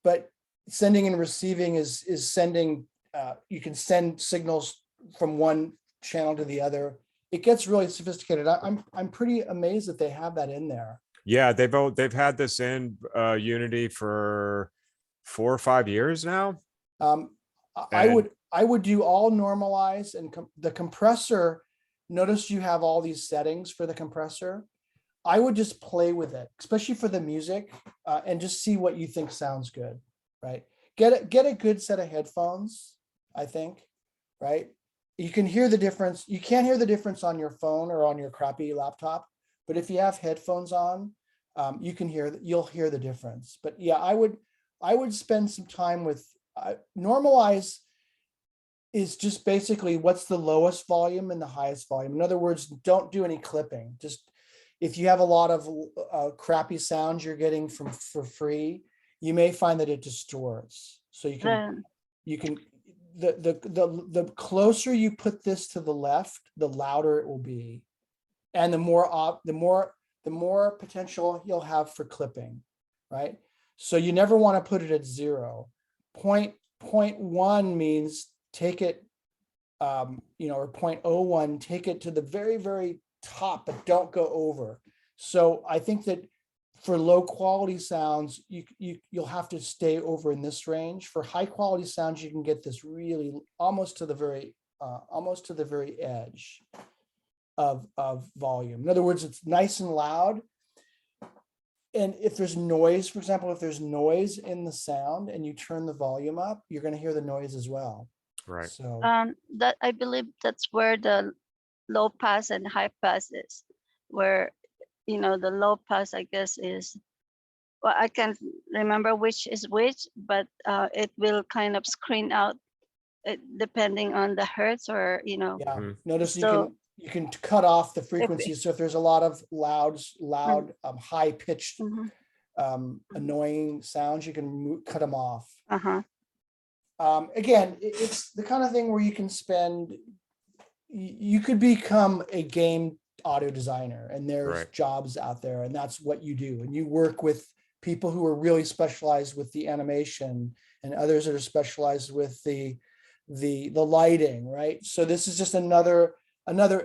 But sending and receiving is sending. You can send signals from one channel to the other. It gets really sophisticated. I'm pretty amazed that they have that in there. Yeah, they've had this in Unity for 4 or 5 years now. I would do all normalize and the compressor. Notice you have all these settings for the compressor. I would just play with it, especially for the music, and just see what you think sounds good, right? Get a good set of headphones, I think, right? You can hear the difference. You can't hear the difference on your phone or on your crappy laptop, but if you have headphones on, you'll hear the difference. But yeah, I would spend some time with normalize is just basically what's the lowest volume and the highest volume. In other words, don't do any clipping. Just if you have a lot of crappy sounds you're getting for free, you may find that it distorts. So the closer you put this to the left, the louder it will be, and the more potential you'll have for clipping, right? So you never want to put it at 0. 0.1 means take it, or 0.01, take it to the very, very top, but don't go over. So I think that for low quality sounds, you'll have to stay over in this range. For high quality sounds, you can get this really almost to the very edge of volume. In other words, it's nice and loud. And if there's noise, for example, if there's noise in the sound and you turn the volume up, you're going to hear the noise as well. Right. So that I believe that's where the low pass and high pass is, where the low pass, I guess, is, well, I can't remember which is which, but it will kind of screen out depending on the hertz, or yeah, Mhm. notice So- you can cut off the frequency. So if there's a lot of loud, high pitched, Mhm. annoying sounds, you can cut them off. Uh-huh. Again, it's the kind of thing where you can spend, you could become a game audio designer, and there's Right. jobs out there, and that's what you do. And you work with people who are really specialized with the animation, and others that are specialized with the lighting, right? So this is just another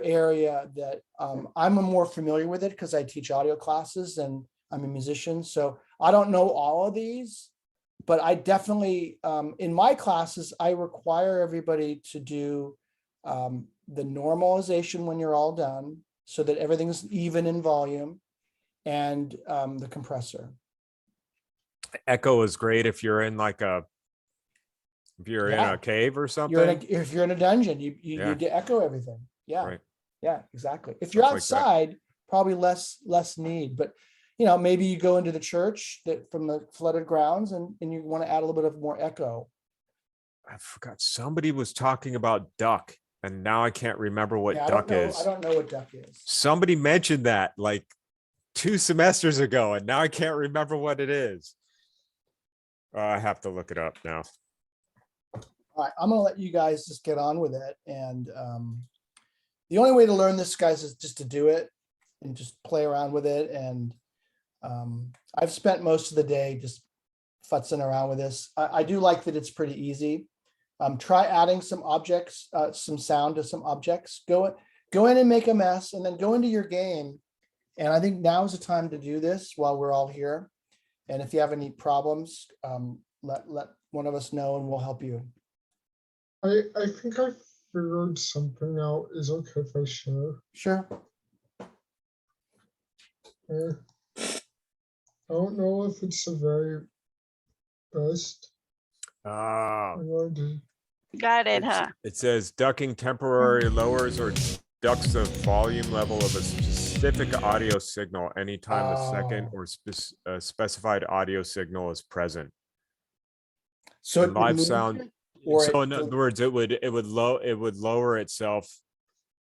area that I'm more familiar with it because I teach audio classes and I'm a musician. So I don't know all of these, but I definitely, in my classes, I require everybody to do the normalization when you're all done so that everything's even in volume, and the compressor. Echo is great if you're in in Yeah. a cave or If something. you're in a dungeon, you Yeah. need to echo everything. Yeah. Right. Yeah, exactly. If you're Stuff like that. outside, probably less need, but maybe you go into the church from the flooded grounds and you want to add a little bit of more echo. forgot. Somebody was talking about duck, and now I can't remember what Yeah, duck I is. don't know what duck is. Somebody mentioned that like 2 semesters ago, and now I can't remember what it is. I have to look it up now. All right, I'm gonna let you guys just get on with it. And the only way to learn this, guys, is just to do it and just play around with it. And I've spent most of the day just futzing around with this. I do like that it's pretty easy. Try adding some objects, some sound to some objects. Go in and make a mess, and then go into your game. And I think now is the time to do this while we're all here. And if you have any problems, let one of us know and we'll help you. I think I figured something out. Is okay if I share? Sure. I don't know if it's the very best. Ah, I'm going to Got it, huh? it says ducking temporary lowers or ducks the volume level of a specific audio signal anytime a second Oh. or specified audio signal is present. So And it would live move sound. it, or So it in del- other words, it would lower itself.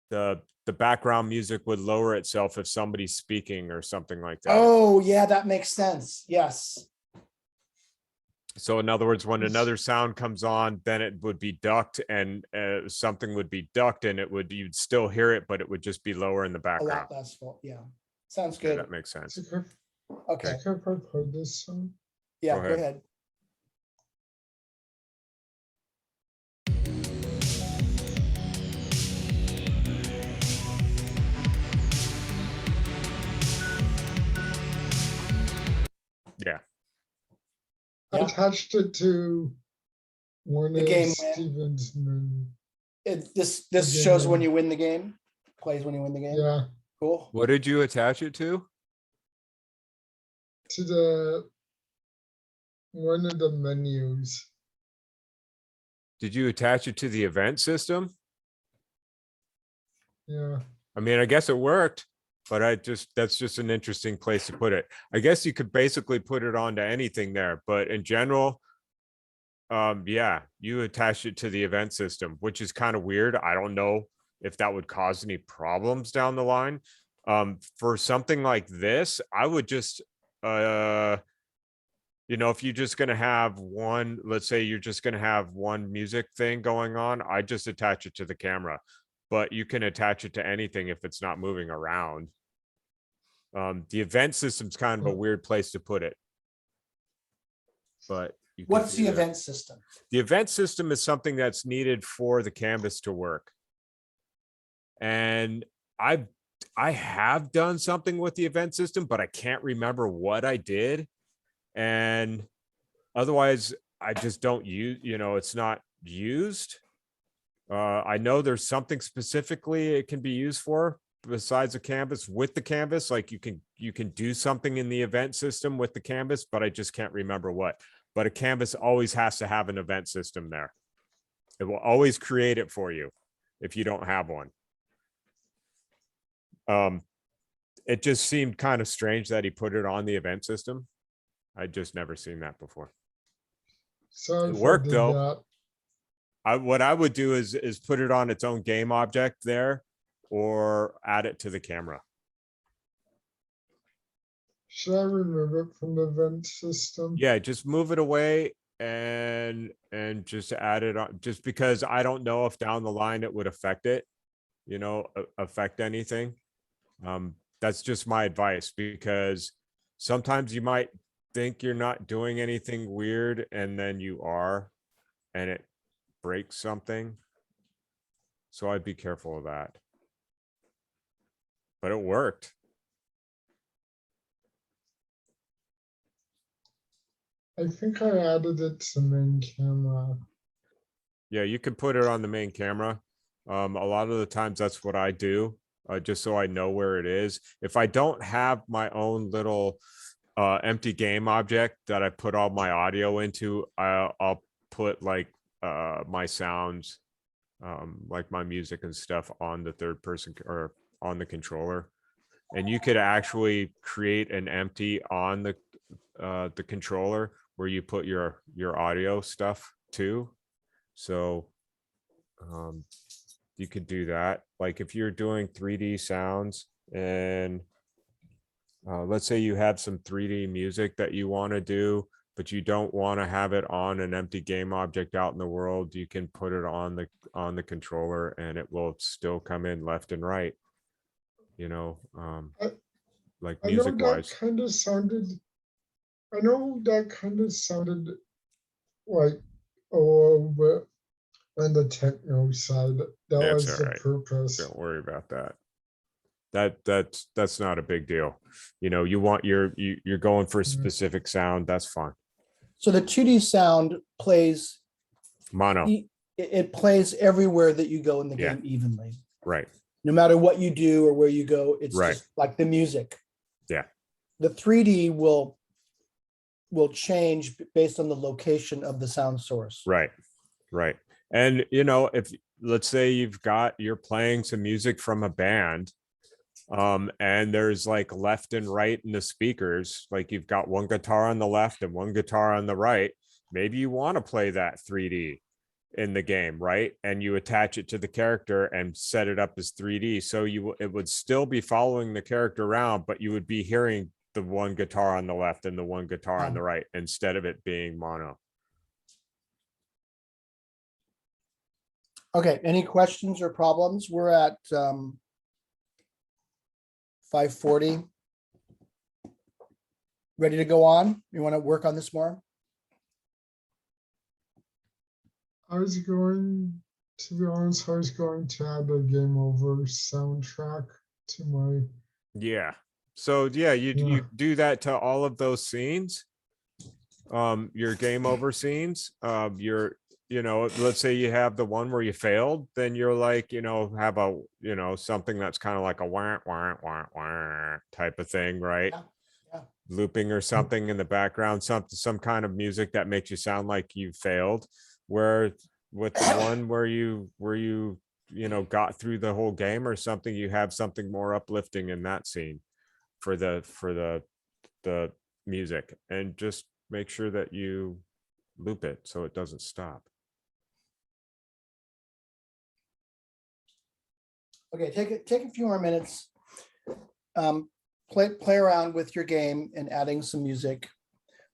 The background music would lower itself if somebody's speaking or something like that. Oh, yeah, that makes sense. Yes. So in other words, when another sound comes on, then it would be ducked, and something would be ducked, and you'd still hear it, but it would just be lower in the A background. lot less full. Yeah. Sounds Okay, good. that makes sense. it's okay. Okay. It's okay if I play this song. Yeah, Go go ahead. ahead. Yeah. I Yeah. attached it to one The of game win. Steven's men. This game shows when win. you win the game. Plays when you win the game. Yeah, Cool. What did you attach it to? to the one of the menus. Did you attach it to the event system? Yeah, I mean, I guess it worked, but that's just an interesting place to put it. I guess you could basically put it onto anything there, but in general, yeah, you attach it to the event system, which is kind of weird. I don't know if that would cause any problems down the line. For something like this, I would just, if you're just going to have one, let's say you're just going to have one music thing going on, I just attach it to the camera, but you can attach it to anything if it's not moving around. The event system's kind of a weird place to put it, but you could What's do the that. event system? The event system is something that's needed for the canvas to work. And I have done something with the event system, but I can't remember what I did. And otherwise, I just don't use, it's not used. I know there's something specifically it can be used for besides the canvas. With the canvas, like you can do something in the event system with the canvas, but I just can't remember what. But a canvas always has to have an event system there. It will always create it for you if you don't have one. It just seemed kind of strange that he put it on the event system. I'd just never seen that before. sorry It if I worked, did though. that. What I would do is put it on its own game object there, or add it to the camera. Should I remove it from the event system? Yeah, just move it away and just add it on, just because I don't know if down the line it would affect it, affect anything. That's just my advice, because sometimes you might think you're not doing anything weird and then you are, and it breaks something. So I'd be careful of that. But it worked. I think I added it to the main camera. Yeah, you can put it on the main camera. A lot of the times that's what I do, just so I know where it is. If I don't have my own little empty game object that I put all my audio into, I'll put like my sounds, like my music and stuff on the third person or on the controller. And you could actually create an empty on the controller where you put your audio stuff too. So you could do that. Like if you're doing 3D sounds and let's say you have some 3D music that you want to do, but you don't want to have it on an empty game object out in the world, you can put it on the controller and it will still come in left and right, you know, like I know music that wise. kind of sounded. I know that kind of sounded like a little bit on the techno side. That That's was all the right. purpose. Don't worry about that. That's not a big deal. You know, you're going for a specific sound. That's fine. So the 2D sound plays, Mono, it plays everywhere that you go in the Yeah. game evenly. right? No matter what you do or where you go, it's Right. just like the music. Yeah. The 3D will change based on the location of the sound source. Right. Right. And you know, if let's say you're playing some music from a band, and there's like left and right in the speakers, like you've got one guitar on the left and one guitar on the right. Maybe you want to play that 3D in the game, right? And you attach it to the character and set it up as 3D. So it would still be following the character around, but you would be hearing the one guitar on the left and the one guitar on the right instead of it being mono. Okay, any questions or problems? We're at 5:40. Ready to go on? You want to work on this more? I was going, to be honest, I was going to add a Game Over soundtrack to my. Yeah. So yeah, you Yeah. do that to all of those scenes. Your game over scenes. You know, let's say you have the one where you failed, then you're like, you know, have a, you know, something that's kind of like a wah, wah, wah, wah type of thing, right? Yeah. Looping or something in the background, some kind of music that makes you sound like you failed. Where with the one where you got through the whole game or something, you have something more uplifting in that scene for the music, and just make sure that you loop it so it doesn't stop. Okay, take a few more minutes. Play around with your game and adding some music.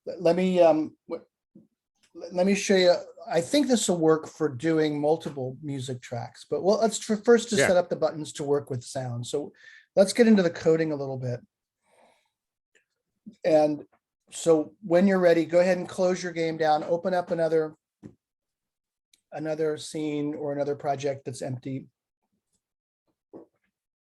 Let me show you. I think this will work for doing multiple music tracks, but well, let's first just Yeah. set up the buttons to work with sound. So let's get into the coding a little bit. And so when you're ready, go ahead and close your game down, open up another scene or another project that's empty.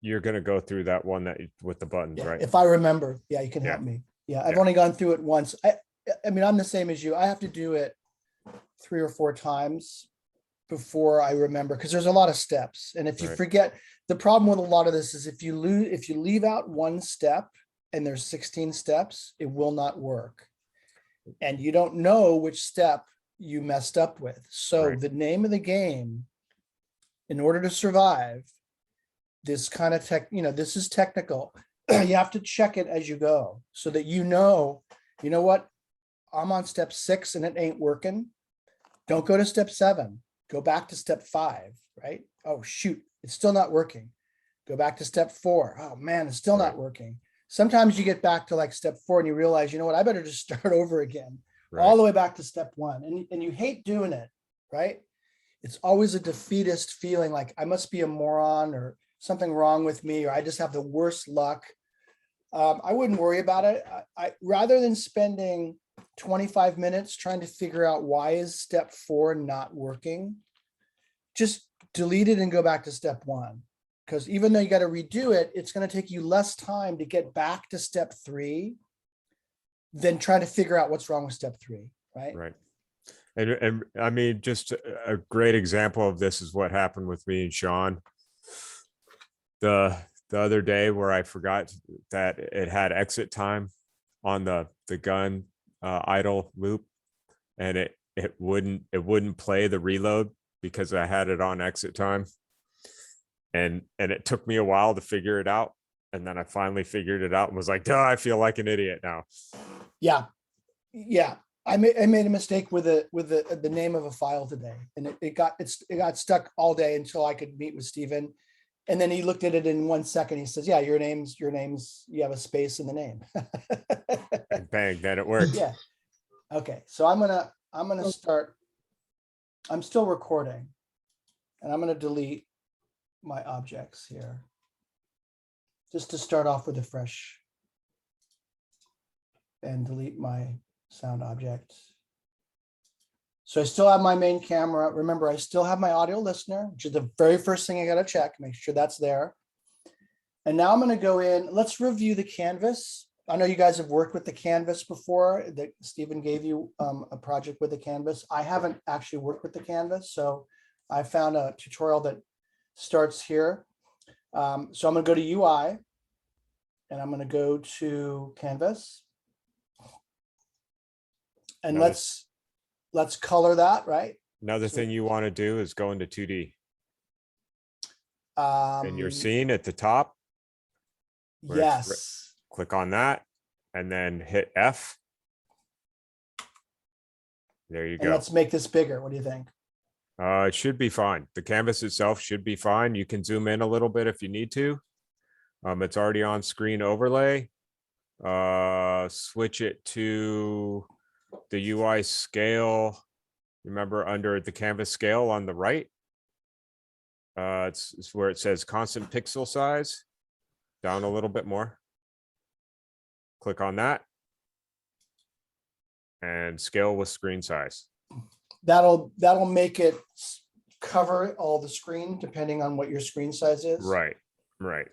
You're going to go through that one with the buttons, Yeah, right? if I remember, yeah, you can help Yeah. me. Yeah, I've Yeah. only gone through it once. I mean, I'm the same as you. I have to do it 3 or 4 times before I remember, because there's a lot of steps. And if you Right. forget, the problem with a lot of this is if you leave out one step and there's 16 steps, it will not work. And you don't know which step you messed up with. So Right. the name of the game, in order to survive this kind of this is technical. You have to check it as you go so that you know what, I'm on step 6 and it ain't working. Don't go to step 7, go back to step 5, right? Oh, shoot, it's still not working. Go back to step 4. Oh man, it's still not Right. working. Sometimes you get back to like step 4 and you realize, you know what, I better just start over again, Right. all the way back to step 1. And you hate doing it, right? It's always a defeatist feeling, like I must be a moron or something wrong with me, or I just have the worst luck. I wouldn't worry about it. I rather than spending 25 minutes trying to figure out why is step 4 not working, just delete it and go back to step 1. Because even though you got to redo it, it's going to take you less time to get back to step 3 than trying to figure out what's wrong with step 3, right? Right. And I mean, just a great example of this is what happened with me and Sean the other day, where I forgot that it had exit time on the gun idle loop, and it wouldn't play the reload because I had it on exit time, and it took me a while to figure it out, and then I finally figured it out and was like, duh, I feel like an idiot now. Yeah. I made a mistake with the name of a file today, and it got stuck all day until I could meet with Stephen. And then he looked at it in 1 second. He says, yeah, your name's, you have a space in the name. And bang, then it worked. Yeah. Okay, so I'm gonna start. I'm still recording. And I'm gonna delete my objects here. Just to start off with a fresh. And delete my sound object. So I still have my main camera. Remember, I still have my audio listener, which is the very first thing I gotta check, make sure that's there. And now I'm gonna go in, let's review the canvas. I know you guys have worked with the canvas before, that Stephen gave you a project with the canvas. I haven't actually worked with the canvas, so I found a tutorial that starts here. So I'm gonna go to UI, and I'm gonna go to canvas. And Now let's color that, right? Another So- thing you want to do is go into 2D. And you're Um, seeing at the top, where it's yes, click on that and then hit F. There you and go. let's make this bigger. What do you think? It should be fine. The canvas itself should be fine. You can zoom in a little bit if you need to. It's already on screen overlay. Switch it to the UI scale. Remember under the canvas scale on the right? It's where it says constant pixel size. Down a little bit more. Click on that. And scale with screen size. That'll make it cover all the screen depending on what your screen size is. Right, right.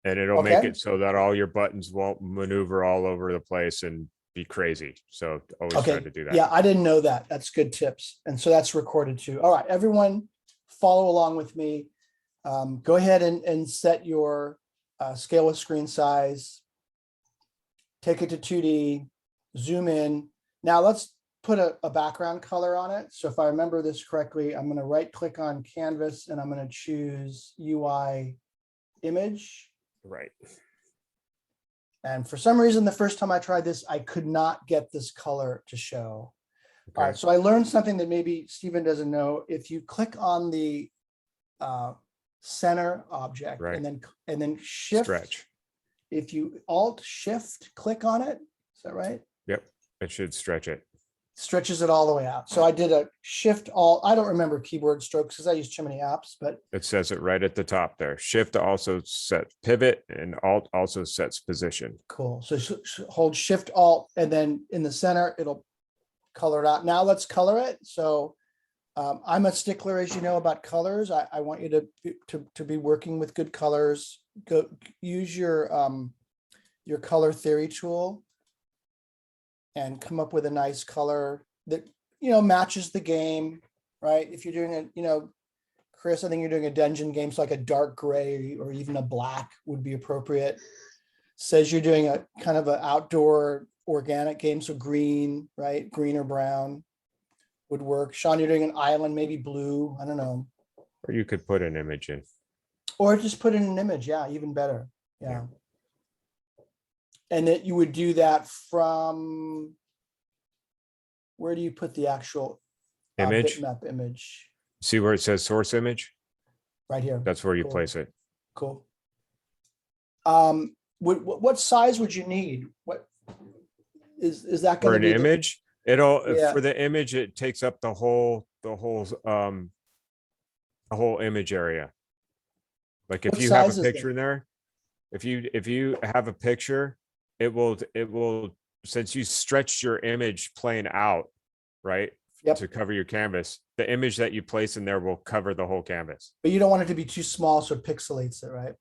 And it'll make Okay. it so that all your buttons won't maneuver all over the place and be crazy. So always try Okay, to do that. yeah, I didn't know that. That's good tips. And so that's recorded too. All right, everyone follow along with me. Go ahead and set your scale with screen size. Take it to 2D, zoom in. Now let's put a background color on it. So if I remember this correctly, I'm gonna right click on canvas and I'm gonna choose UI image. Right. And for some reason, the first time I tried this, I could not get this color to show. All right, Okay. so I learned something that maybe Stephen doesn't know. If you click on the center object Right. and then shift, Stretch. if you Alt Shift click on it, is that right? Yep. It should stretch it. Stretches it all the way out. So I did a Shift Alt. I don't remember keyboard strokes because I use too many apps, but It says it right at the top there. Shift also set pivot and Alt also sets position. cool. So hold Shift Alt and then in the center, it'll color it out. Now let's color it. So I'm a stickler, as you know, about colors. I want you to be working with good colors. Go use your color theory tool and come up with a nice color that, matches the game, right? If you're doing Chris, I think you're doing a dungeon game, so like a dark gray or even a black would be appropriate. Says you're doing a kind of an outdoor organic game, so green, right? Green or brown would work. Sean, you're doing an island, maybe blue, I don't know. Or you could put an image in. Or just put in an image, yeah, even better, yeah. And that you would do that from, where do you put the actual Image. bitmap image? See where it says source image? Right here. That's where you Cool. place it. Cool. What size would you need? What is that For going an to be? image, it'll, Yeah. for the image, it takes up the whole image area. Like if What you have size a is it? picture in there, if you have a picture, it will, since you stretched your image plane out, right? Yep. To cover your canvas, the image that you place in there will cover the whole canvas. But you don't want it to be too small, so it pixelates it, right?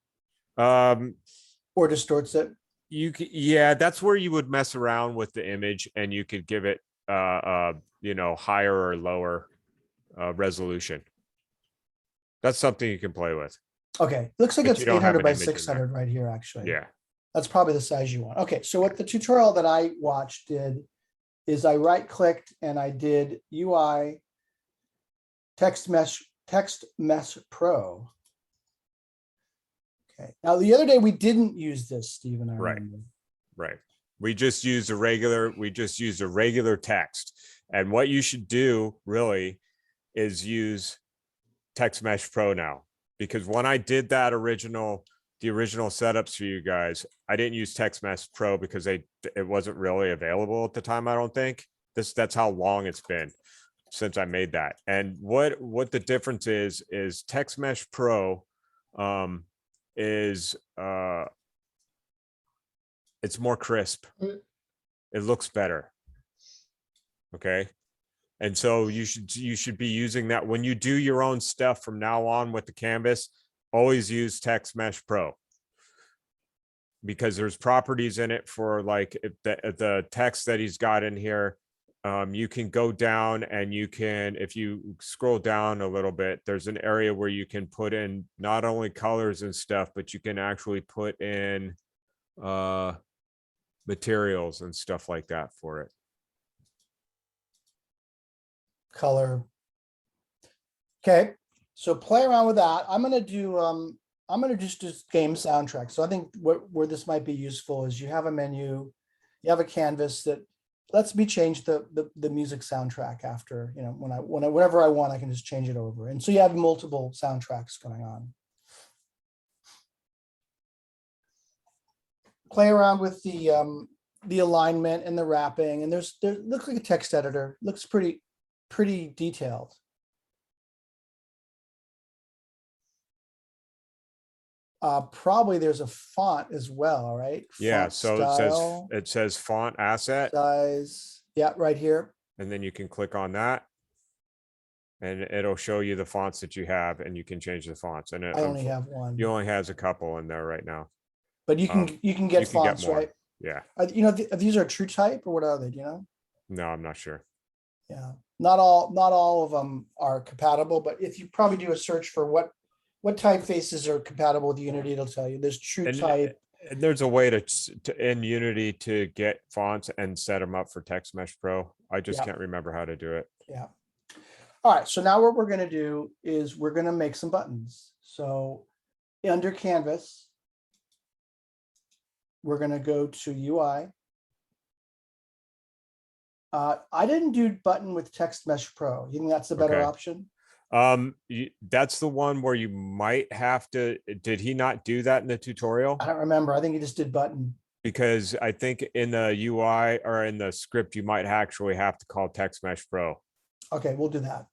Or distorts it. Yeah, that's where you would mess around with the image and you could give it higher or lower resolution. That's something you can play with. Okay, looks like But it's you don't have 800 an by image in there. 600 right here, actually. Yeah. That's probably the size you want. Okay, so what the tutorial that I watched did is I right-clicked and I did UI Text Mesh Pro. Okay, now the other day we didn't use this, Stephen. I Right. remember. Right. We just used a regular text. And what you should do really is use Text Mesh Pro now. Because when I did that the original setups for you guys, I didn't use Text Mesh Pro because it wasn't really available at the time, I don't think. That's how long it's been since I made that. And what the difference is Text Mesh Pro is it's more crisp. It looks better. Okay. And so you should be using that when you do your own stuff from now on with the canvas. Always use Text Mesh Pro, because there's properties in it for like the text that he's got in here. You can go down and you can, if you scroll down a little bit, there's an area where you can put in not only colors and stuff, but you can actually put in materials and stuff like that for it. Color. Okay, so play around with that. I'm gonna just do game soundtrack. So I think where this might be useful is you have a menu, you have a canvas that lets me change the music soundtrack after, you know, whenever I want, I can just change it over. And so you have multiple soundtracks going on. Play around with the alignment and the wrapping, and there looks like a text editor. Looks pretty detailed. Probably there's a font as well, right? Yeah, Font so style, it says font asset, size. Yeah, right here. and then you can click on that. And it'll show you the fonts that you have, and you can change the fonts. And I only have one, you only has a couple in there right now. but you can get you can get fonts, more. right? Yeah, You know, these are true type or what are they? Do you know? no, I'm not sure. Yeah, not all of them are compatible, but if you probably do a search for what typefaces are compatible with Unity, it'll tell you. There's true And type. and there's a way to in Unity to get fonts and set them up for Text Mesh Pro. I just Yeah. can't remember how to do it. Yeah. All right, so now what we're gonna do is we're gonna make some buttons. So under Canvas, we're gonna go to UI. I didn't do button with Text Mesh Pro. You think that's the better Okay. option? That's the one where you might have to, did he not do that in the tutorial? I don't remember. I think he just did button. Because I think in the UI or in the script, you might actually have to call Text Mesh Pro. Okay, we'll do that.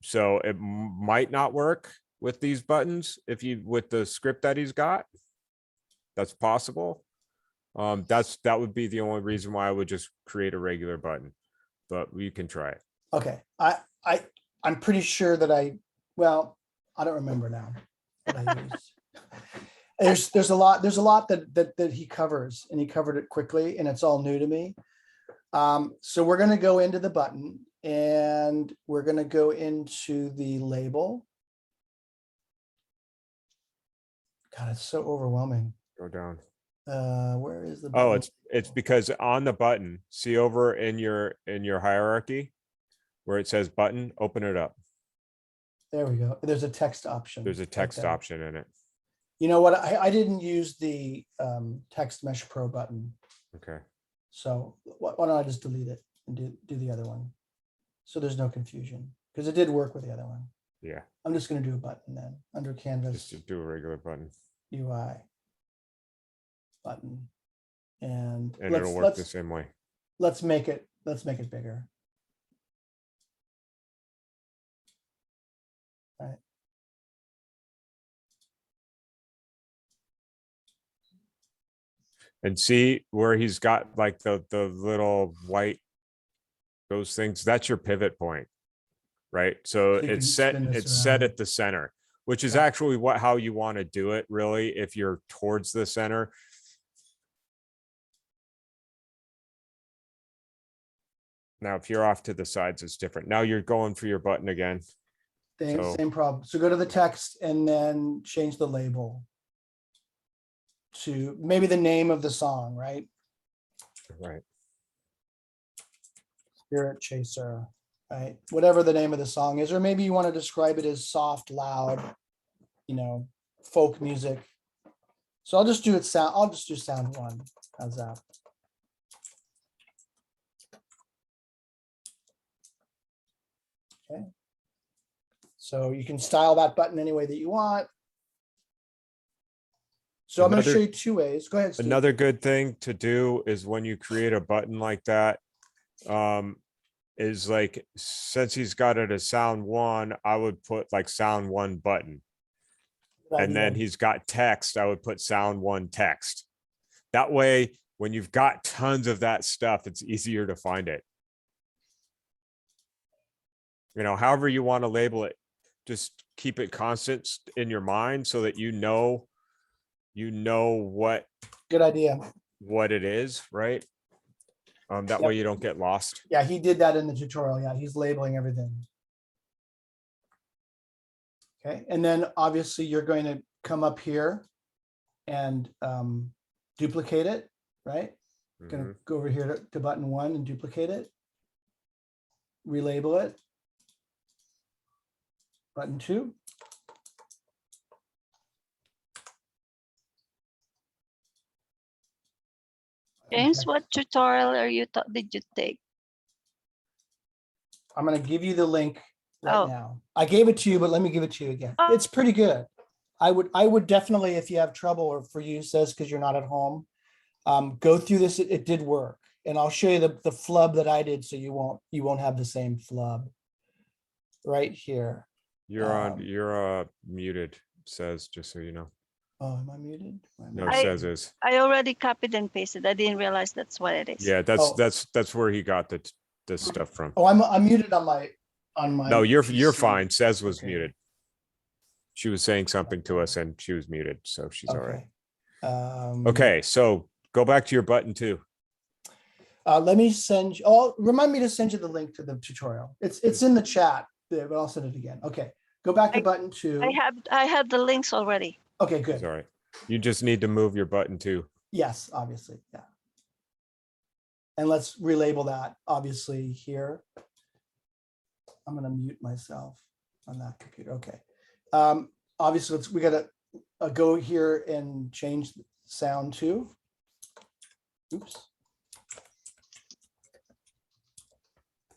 So it might not work with these buttons with the script that he's got. That's possible. That would be the only reason why I would just create a regular button, but you can try it. Okay, I'm pretty sure that I don't remember now what I used. There's a lot that he covers, and he covered it quickly, and it's all new to me. So we're going to go into the button, and we're going to go into the label. God, it's so overwhelming. Go down. Where is the Oh, button? it's because on the button, see over in your hierarchy where it says button, open it up. There we go. There's a text option. There's a right text there. option in it. You know what? I didn't use the Text Mesh Pro button. Okay. So why don't I just delete it and do the other one? So there's no confusion, because it did work with the other one. Yeah. I'm just going to do a button then under Canvas Just do a regular button UI button, and it'll work the same way. let's make it bigger. All right. And see where he's got like the little white, those things, that's your pivot point, right? So you can it's set spin this at around. the center, which is Yeah. actually how you want to do it really, if you're towards the center. Now, if you're off to the sides, it's different. Now you're going for your button again. So- Same problem. So go to the text and then change the label to maybe the name of the song, right? Right. Spirit Chaser, right? Whatever the name of the song is, or maybe you want to describe it as soft, loud, folk music. So I'll just do sound one. How's that? Okay. So you can style that button any way that you want. So I'm going to Another- show you two ways. Go ahead, Steve. Another good thing to do is when you create a button like that, is like, since he's got it as sound one, I would put like sound one button. Good And then idea. he's got text, I would put sound one text. That way, when you've got tons of that stuff, it's easier to find it. You know, however you want to label it, just keep it constant in your mind so that you know Good idea. what it is, right? That Yep. way you don't get lost. Yeah, he did that in the tutorial. Yeah, he's labeling everything. Okay, and then obviously you're going to come up here and duplicate it, right? Gonna Mhm. go over here to button one and duplicate it. Relabel it. Button two. James, Okay. what tutorial did you take? I'm gonna give you the link right Oh. now. I gave it to you, but let me give it to you again. Oh. It's pretty good. I would definitely, if you have trouble, or for you, says because you're not at home, go through this. It did work, and I'll show you the flub that I did, so you won't have the same flub. Right here. You're muted, says, just so you know. Oh, am I muted? Am I No, muted? says is. I already copied and pasted. I didn't realize that's what it is. Yeah, Oh. that's where he got this stuff from. Oh, I'm muted on my. No, you're PC. fine. Says was Okay. muted. She was saying something to us and she was muted, so she's all right. Okay. Okay, so go back to your button two. Let me send you, oh, remind me to send you the link to the tutorial. It's in the chat, but I'll send it again. Okay, go back to button two. I have the links already. Okay, It's good. all right. You just need to move your button two. Yes, obviously, yeah. And let's relabel that, obviously, here. I'm gonna mute myself on that computer, okay. Obviously, we gotta go here and change sound to. Oops.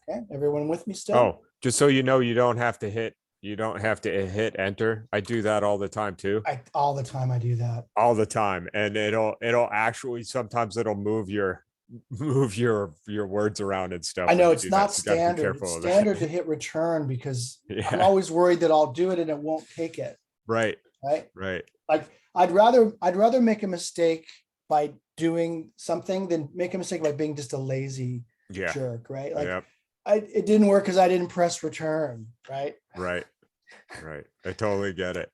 Okay, everyone with me still? Oh, just so you know, you don't have to hit enter. I do that all the time too. All the time I do that. All the time. And it'll actually, sometimes it'll move your words around and stuff. I know when you it's do not that, so you gotta be standard. careful It's of that. standard to hit return because I'm Yeah, always worried that I'll do it and it won't take it, right, right? right. Like I'd rather make a mistake by doing something than make a mistake by being just a lazy Yeah, jerk, right? Like yep, it didn't work because I didn't press return, right? right, right. I totally get it.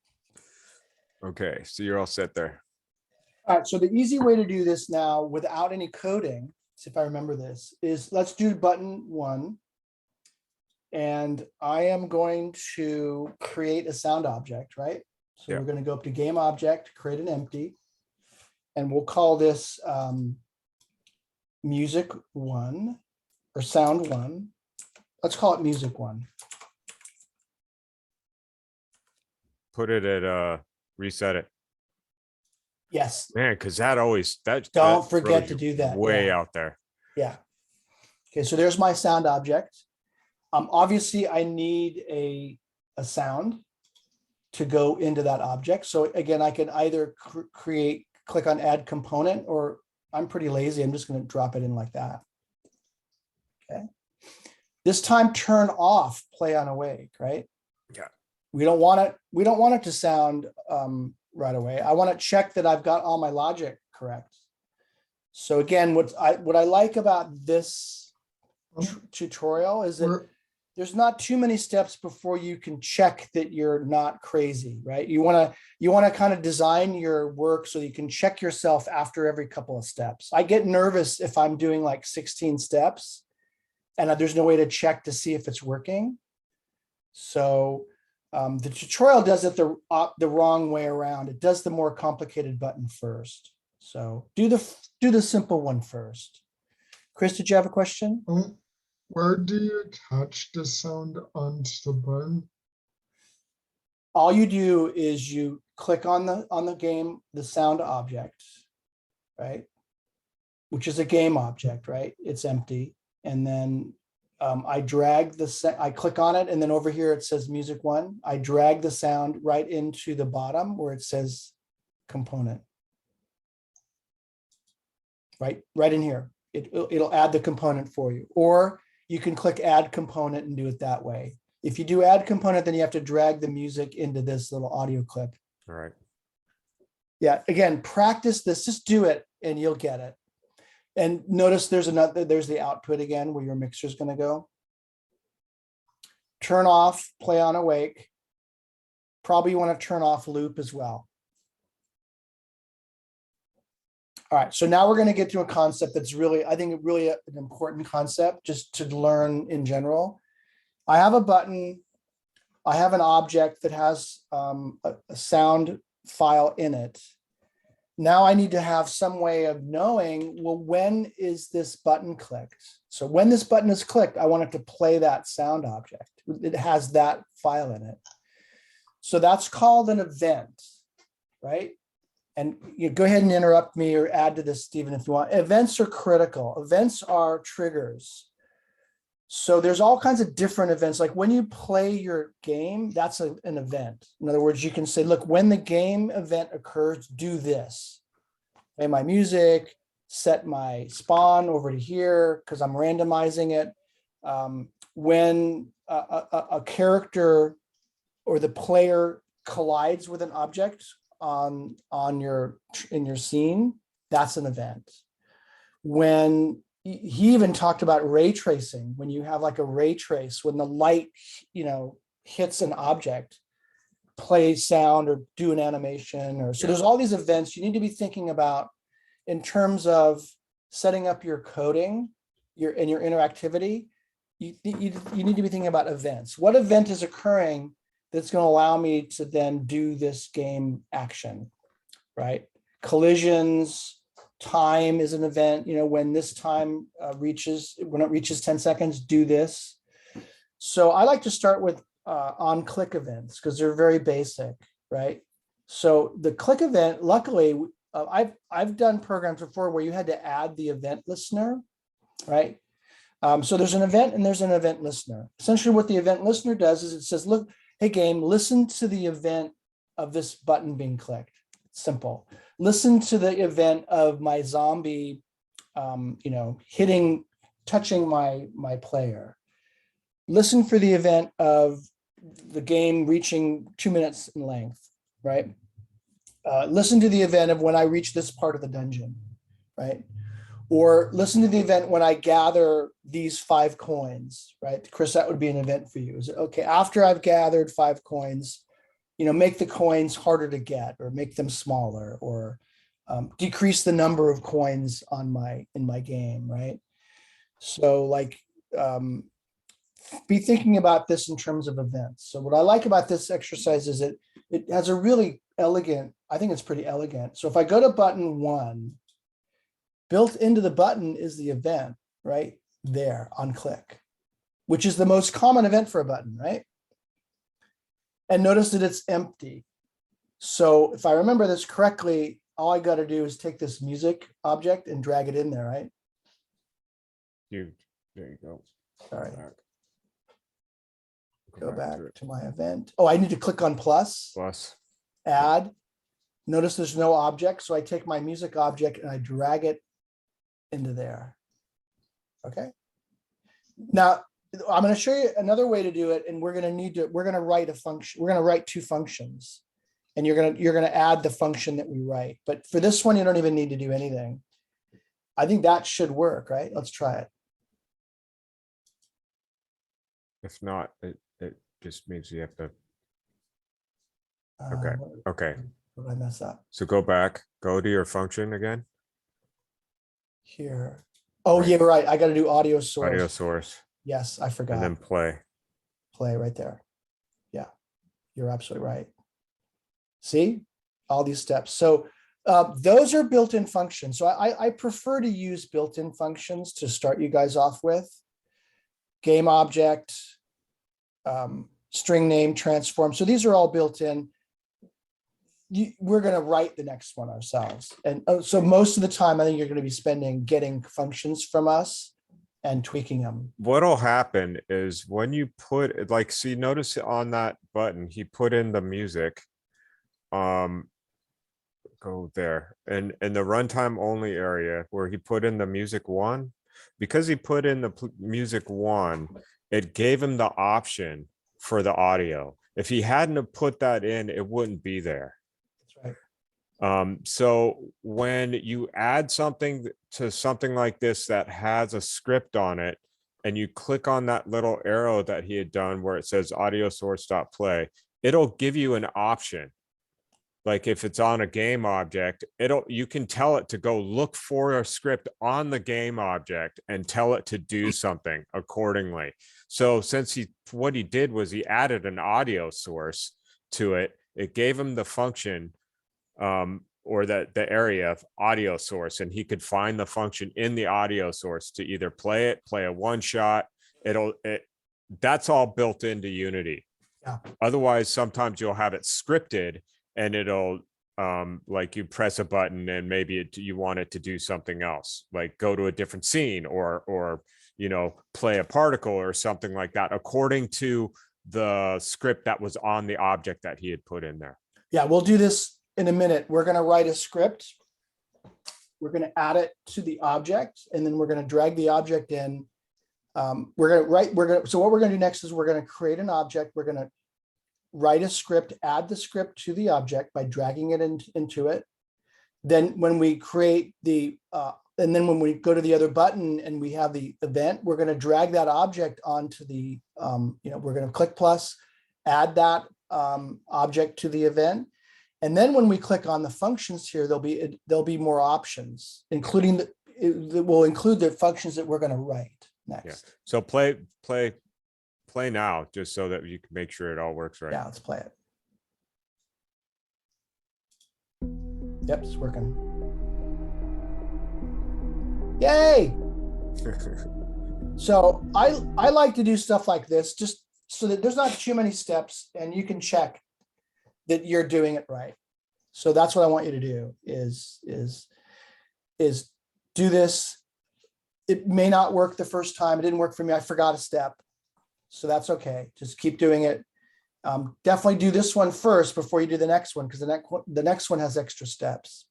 Okay, so you're all set there. All right, so the easy way to do this now without any coding, see if I remember this, is let's do button one. And I am going to create a sound object, right? So Yeah. we're going to go up to game object, create an empty, and we'll call this music one or sound one. Let's call it music one. Put it at reset it. Yes, Man, because that always that Don't that forget throws to you do that, way yeah. out there. yeah. Okay, so there's my sound object. Obviously I need a sound to go into that object. So again, I can either click on add component, or I'm pretty lazy. I'm just going to drop it in like that. Okay. This time turn off play on awake, right? Yeah. We don't want it to sound right away. I want to check that I've got all my logic correct. So again, what I like about this tutorial is that Where- there's not too many steps before you can check that you're not crazy, right? You want to kind of design your work so you can check yourself after every couple of steps. I get nervous if I'm doing like 16 steps and there's no way to check to see if it's working. So the tutorial does it the wrong way around. It does the more complicated button first. So do the simple one first. Chris, did you have a question? Where do you attach the sound onto the button? All you do is you click on the game, the sound object, right? which is a game object, right? It's empty. And then I drag I click on it, and then over here it says music one. I drag the sound right into the bottom where it says component. Right in here. It'll add the component for you. Or you can click add component and do it that way. If you do add component, then you have to drag the music into this little audio clip. All right. Yeah, again, practice this, just do it and you'll get it. And notice there's the output again where your mixer is going to go. Turn off, play on awake. Probably you want to turn off loop as well. All right, so now we're going to get to a concept that's really, I think, really an important concept just to learn in general. I have a button, I have an object that has a sound file in it. Now I need to have some way of knowing, well, when is this button clicked? So when this button is clicked, I want it to play that sound object. It has that file in it. So that's called an event, right? And you go ahead and interrupt me or add to this, Stephen, if you want. Events are critical. Events are triggers. So there's all kinds of different events. Like when you play your game, that's an event. In other words, you can say, look, when the game event occurs, do this. Play my music, set my spawn over to here because I'm randomizing it. When a character or the player collides with an object in your scene, that's an event. When he even talked about ray tracing, when you have like a ray trace, when the light, hits an object, play sound or do an animation, or so there's all these events you need to be thinking about in terms of setting up your coding, your interactivity. You need to be thinking about events. What event is occurring that's going to allow me to then do this game action, right? Collisions, time is an event. When this time when it reaches 10 seconds, do this. So I like to start with on click events because they're very basic, right? So the click event, luckily, I've done programs before where you had to add the event listener, right? So there's an event and there's an event listener. Essentially what the event listener does is it says, look, hey game, listen to the event of this button being clicked. It's simple. Listen to the event of my zombie, touching my player. Listen for the event of the game reaching 2 minutes in length, right? Listen to the event of when I reach this part of the dungeon, right? Or listen to the event when I gather these 5 coins, right? Chris, that would be an event for you. Is it okay? After I've gathered 5 coins, make the coins harder to get, or make them smaller, or decrease the number of coins in my game, right? So be thinking about this in terms of events. So what I like about this exercise is it has a really elegant, I think it's pretty elegant. So if I go to button 1, built into the button is the event right there on click, which is the most common event for a button, right? And notice that it's empty. So if I remember this correctly, all I got to do is take this music object and drag it in there, right? There you go. Sorry, Go go back to it. to my event. Oh, I need to click on plus, Plus. add. Notice there's no object. So I take my music object and I drag it into there. Okay. Now I'm going to show you another way to do it, and we're going to write a function. We're going to write 2 functions, and you're going to add the function that we write. But for this one, you don't even need to do anything. I think that should work, right? Let's try it. If not, it just means you have to. Okay. Okay. What did I mess up So go to your function again. here? Oh, Right. yeah, right. I got to do audio source. Audio source, Yes, I forgot. and then play. Play right there. Yeah, you're absolutely right. See all these steps. So those are built-in functions. So I prefer to use built-in functions to start you guys off with. Game object, string name, transform. So these are all built in. we're gonna write the next one ourselves. And so most of the time, I think you're gonna be spending getting functions from us and tweaking them. What'll happen is when you put, like, see, notice on that button, he put in the music. Go there, and in the runtime only area where he put in the music one, because he put in the music one, it gave him the option for the audio. If he hadn't have put that in, it wouldn't be there. That's right. So when you add something to something like this that has a script on it, and you click on that little arrow that he had done where it says audio source.play, it'll give you an option. Like if it's on a game object, you can tell it to go look for a script on the game object and tell it to do something accordingly. So since what he did was he added an audio source to it, it gave him the function or the area of audio source, and he could find the function in the audio source to either play a one shot. That's all built into Unity. Yeah. Otherwise, sometimes you'll have it scripted and it'll like you press a button and maybe you want it to do something else, like go to a different scene or play a particle or something like that, according to the script that was on the object that he had put in there. Yeah, we'll do this in a minute. We're gonna write a script. We're gonna add it to the object, and then we're gonna drag the object in. So what we're gonna do next is we're gonna create an object. We're gonna write a script, add the script to the object by dragging it into it. Then when we create and then when we go to the other button and we have the event, we're going to drag that object onto the, we're going to click plus, add that object to the event. And then when we click on the functions here, there'll be more options, including that will include the functions that we're going to write next. Yeah. So play now, just so that you can make sure it all works right. Yeah, let's play it. Yep, it's working. Yay! So I like to do stuff like this just so that there's not too many steps and you can check that you're doing it right. So that's what I want you to do is do this. It may not work the first time. It didn't work for me. I forgot a step. So that's okay. Just keep doing it. Definitely do this one first before you do the next one, because the next one has extra steps.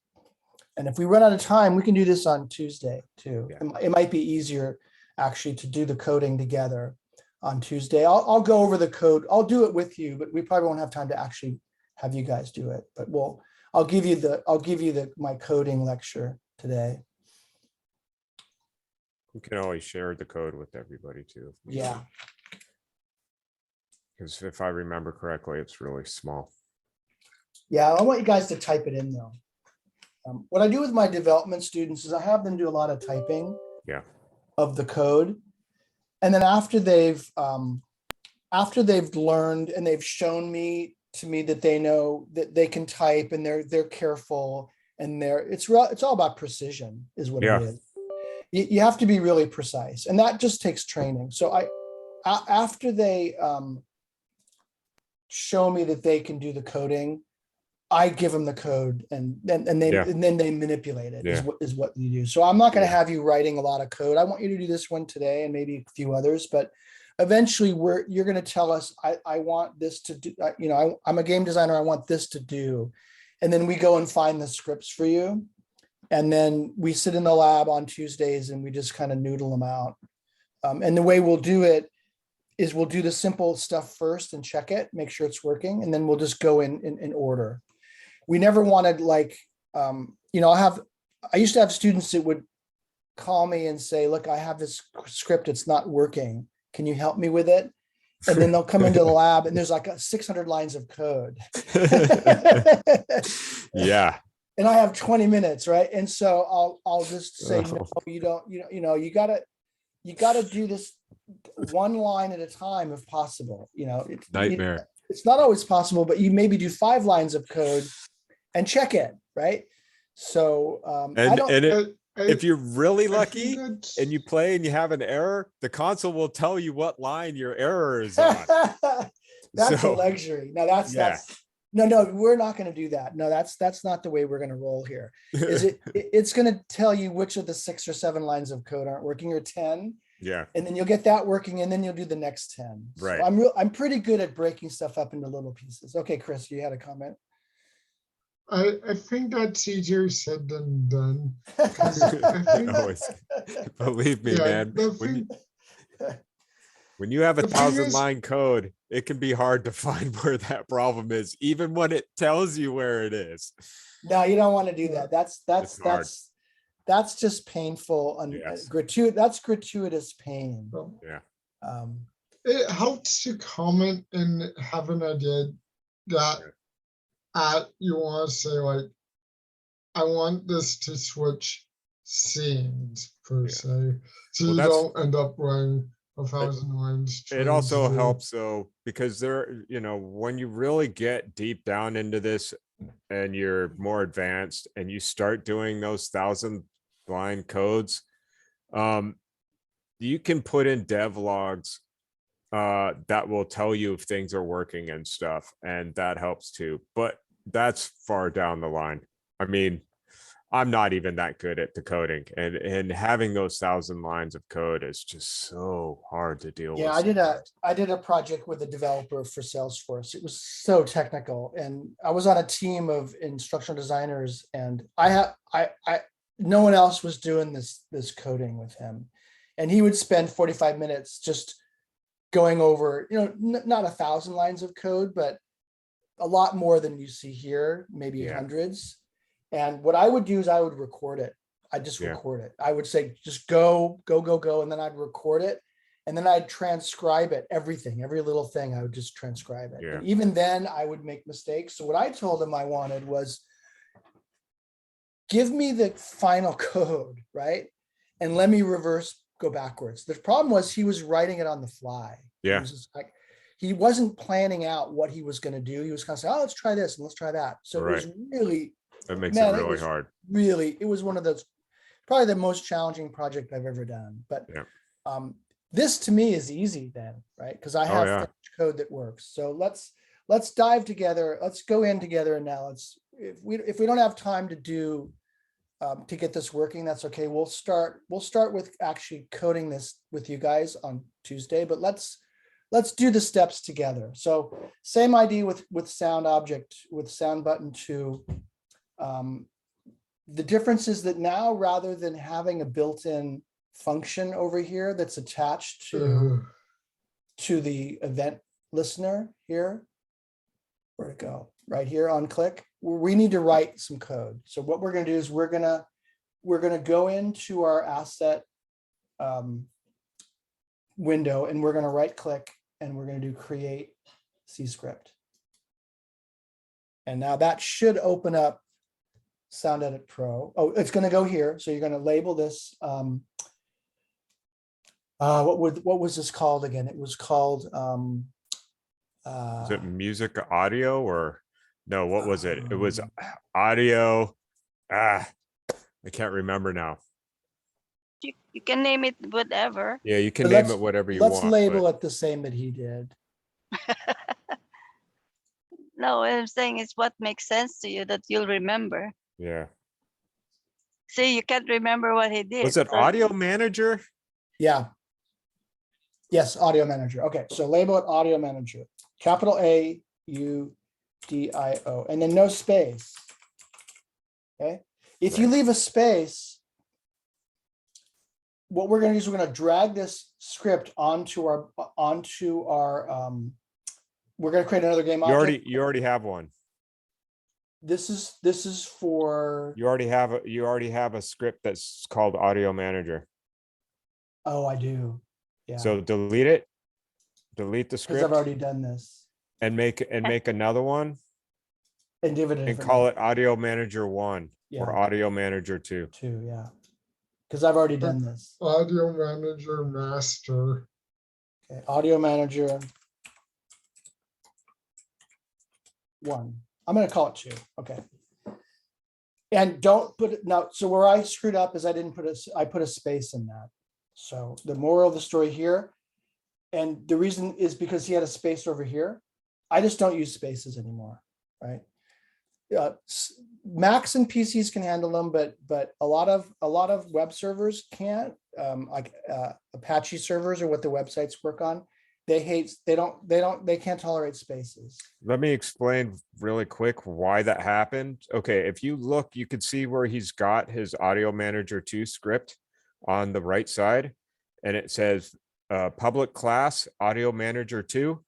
And if we run out of time, we can do this on Tuesday too. Yeah. It might be easier actually to do the coding together on Tuesday. I'll go over the code. I'll do it with you, but we probably won't have time to actually have you guys do it. But I'll give you my coding lecture today. You can always share the code with everybody too. Yeah. Because if I remember correctly, it's really small. Yeah, I want you guys to type it in though. What I do with my development students is I have them do a lot of typing of the code. And then after they've learned and they've shown to me that they know that they can type and they're careful and it's all about precision is what it is. You have to be really precise, and that just takes training. So after they show me that they can do the coding, I give them the code and then they manipulate it is what you do. So I'm not going to have you writing a lot of code. I want you to do this one today and maybe a few others, but eventually you're going to tell us, I want this to do, I'm a game designer. I want this to do. And then we go and find the scripts for you. And then we sit in the lab on Tuesdays and we just kind of noodle them out. And the way we'll do it is we'll do the simple stuff first and check it, make sure it's working. And then we'll just go in order. We never wanted I used to have students that would call me and say, look, I have this script, it's not working. Can you help me with it? And then they'll come into the lab and there's like 600 lines of code. Yeah. And I have 20 minutes, right? And so I'll just say, no, you don't, you gotta do this one line at a time if possible. Nightmare. It's not always possible, but you maybe do 5 lines of code and check it, right? So if you're really lucky and you play and you have an error, the console will tell you what line your error is on. That's a luxury. Now No, we're not gonna do that. No, that's not the way we're gonna roll here. Is it's gonna tell you which of the 6 or 7 lines of code aren't working, or 10, Yeah, and then you'll get that working, and then you'll do the next 10. So Right. I'm pretty good at breaking stuff up into little pieces. Okay, Chris, you had a comment? I think that's easier said than done. 'cause I think- Always. Believe me, Yeah, man, the when thing- you have a the thing 1,000 is- line code, it can be hard to find where that problem is, even when it tells you where it is. No, you don't want to do Yeah. that. That's just painful and Yes. that's gratuitous pain. well, Um, It helps to comment and have an idea that you want to say like, I want this to switch scenes per Yeah. se, so Well, you that's- don't end up running 1,000 lines. It also trying to- helps though, because when you really get deep down into this and you're more advanced and you start doing those 1,000 line codes, you can put in dev logs that will tell you if things are working and stuff, and that helps too. But that's far down the line. I mean, I'm not even that good at the coding, and having those 1,000 lines of code is just so hard to deal with. Yeah, sometimes. I did a project with a developer for Salesforce. It was so technical, and I was on a team of instructional designers, and no one else was doing this coding with him, and he would spend 45 minutes just going over, not 1,000 lines of code, but a lot more than you see here, maybe Yeah. hundreds. And what I would do is I would record it. I just Yeah. record it. I would say, just go, and then I'd record it. And then I'd transcribe it, everything, every little thing, I would just transcribe it. Yeah. And even then I would make mistakes. So what I told him I wanted was, give me the final code, right? And let me go backwards. The problem was he was writing it on the fly. He Yeah. was just like, he wasn't planning out what he was going to do. He was kind of saying, oh, let's try this and let's try that. So it was really, That makes man, it it really was hard. it was one of those, probably the most challenging project I've ever done. But Yeah. this to me is easy then, right? Because I have yeah. finished code that works. So let's dive together. Let's go in together. And now if we don't have time to do to get this working, that's okay. We'll start with actually coding this with you guys on Tuesday, but let's do the steps together. So same idea with sound object, with sound button 2. The difference is that now, rather than having a built-in function over here that's attached to the event listener here, where'd it go? Right here on click, we need to write some code. So what we're going to do is we're going to go into our asset window, and we're going to right click, and we're going to do create C script. And now that should open up Sound Edit Pro. Oh, it's going to go here. So you're going to label this. What was this called again? It was called. Is it music audio or no? What was it? It was audio. I can't remember now. You can name it whatever. Yeah, you can But name let's- it whatever you Let's want. label but- it the same that he did. No, what I'm saying is what makes sense to you that you'll remember. Yeah. See, you can't remember what he did. Was it so- audio manager? Yeah. Yes, audio manager. Okay, so label it audio manager. Capital AUDIO, and then no space. Okay, if you leave a space, what we're going to do is we're going to drag this script onto our we're going to create another game object. You already have one. This is for, You already have a script that's called audio manager. oh, I do. Yeah, So delete it. Delete the because script I've already done this and make another one and give it a and different call name it audio manager 1 Yeah. or audio manager 2. too. Yeah, because I've already done this. Audio Manager Master. Okay, audio manager 1. I'm going to call it 2. Okay. And don't put it now. So where I screwed up is I put a space in that. So the moral of the story here, and the reason is because he had a space over here. I just don't use spaces anymore. right? Macs and PCs can handle them, but a lot of web servers can't. Like Apache servers or what the websites work on, they can't tolerate spaces. Let me explain really quick why that happened. Okay, if you look, you can see where he's got his Audio Manager 2 script on the right side, and it says public class Audio Manager 2.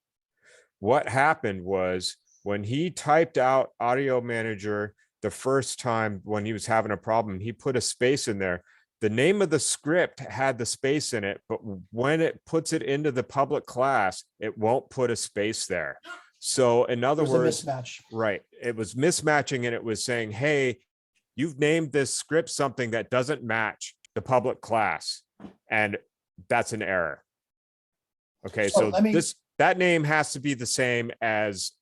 What happened was when he typed out Audio Manager the first time when he was having a problem, he put a space in there. The name of the script had the space in it, but when it puts it into the public class, it won't put a space there. So in other There's a words, mismatch. right, it was mismatching and it was saying, hey, you've named this script something that doesn't match the public class, and that's an error. Okay, So so let me- that name has to be the same as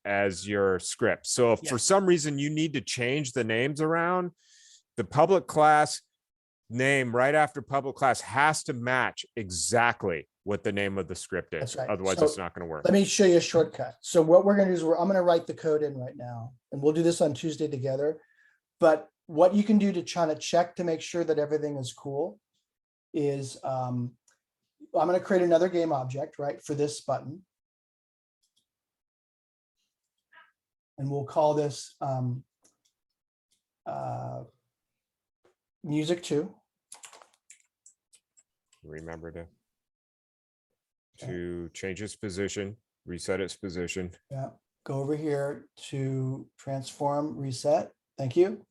your script. So if for Yes. some reason you need to change the names around, the public class name right after public class has to match exactly what the name of the script is. That's right. Otherwise, So it's not going to work. Let me show you a shortcut. So what we're gonna do is I'm gonna write the code in right now, and we'll do this on Tuesday together. But what you can do to try to check to make sure that everything is cool is I'm gonna create another game object, right, for this button. And we'll call this music 2. Remember to Okay. change its position, reset its position. Yeah, go over here to transform, reset. Thank you.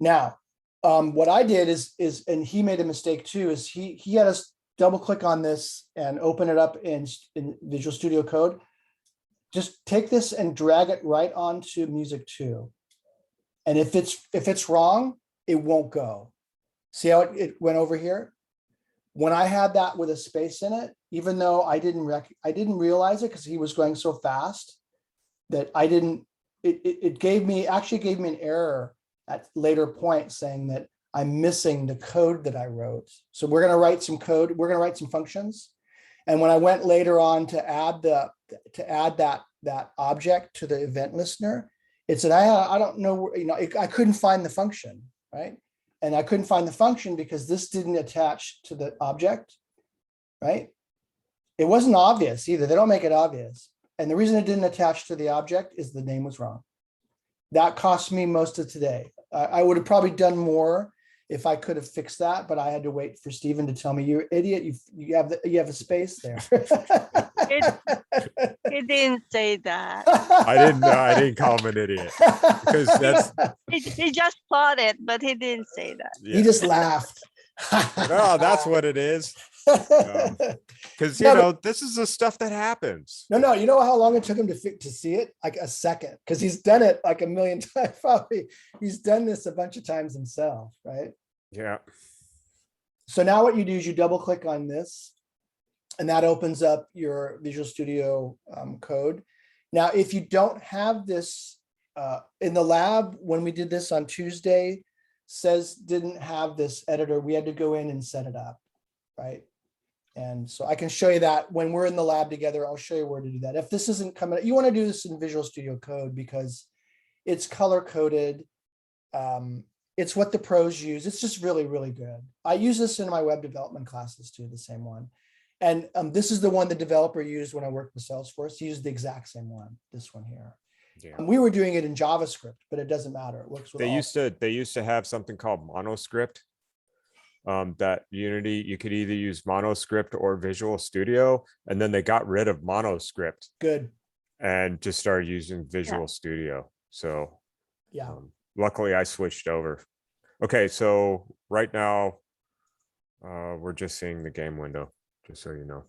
Now, what I did is, and he made a mistake too, is he had us double click on this and open it up in Visual Studio Code. Just take this and drag it right onto Music 2. And if it's wrong, it won't go. See how it went over here? When I had that with a space in it, even though I didn't realize it because he was going so fast that I didn't, it actually gave me an error at later point saying that I'm missing the code that I wrote. So we're going to write some code. We're going to write some functions. And when I went later on to add that object to the event listener, it said, I don't know, I couldn't find the function, right? And I couldn't find the function because this didn't attach to the object, right? It wasn't obvious either. They don't make it obvious. And the reason it didn't attach to the object is the name was wrong. That cost me most of today. I would have probably done more if I could have fixed that, but I had to wait for Stephen to tell me, you're an idiot, you have a space there. He didn't say that. I didn't call him an idiot because that's He just thought it, but he didn't say that. He just laughed. no, that's what it is. Because this is the stuff that happens. No, you know how long it took him to see it? Like a second, because he's done it like a million times. Probably he's done this a bunch of times himself, right? Yeah. So now what you do is you double click on this, and that opens up your Visual Studio Code. Now, if you don't have this in the lab, when we did this on Tuesday, says didn't have this editor, we had to go in and set it up, right? And so I can show you that when we're in the lab together. I'll show you where to do that. If this isn't coming, you want to do this in Visual Studio Code because it's color coded. It's what the pros use. It's just really, really good. I use this in my web development classes too, the same one. And this is the one the developer used when I worked with Salesforce. He used the exact same one, this one here. Yeah. We were doing it in JavaScript, but it doesn't matter. It works with They used to have something called Monoscript. That Unity, you could either use Monoscript or Visual Studio, and then they got rid of Monoscript Good. and just started using Visual Studio. So Yeah. luckily I switched over. Okay, so right now we're just seeing the game window, just so you know.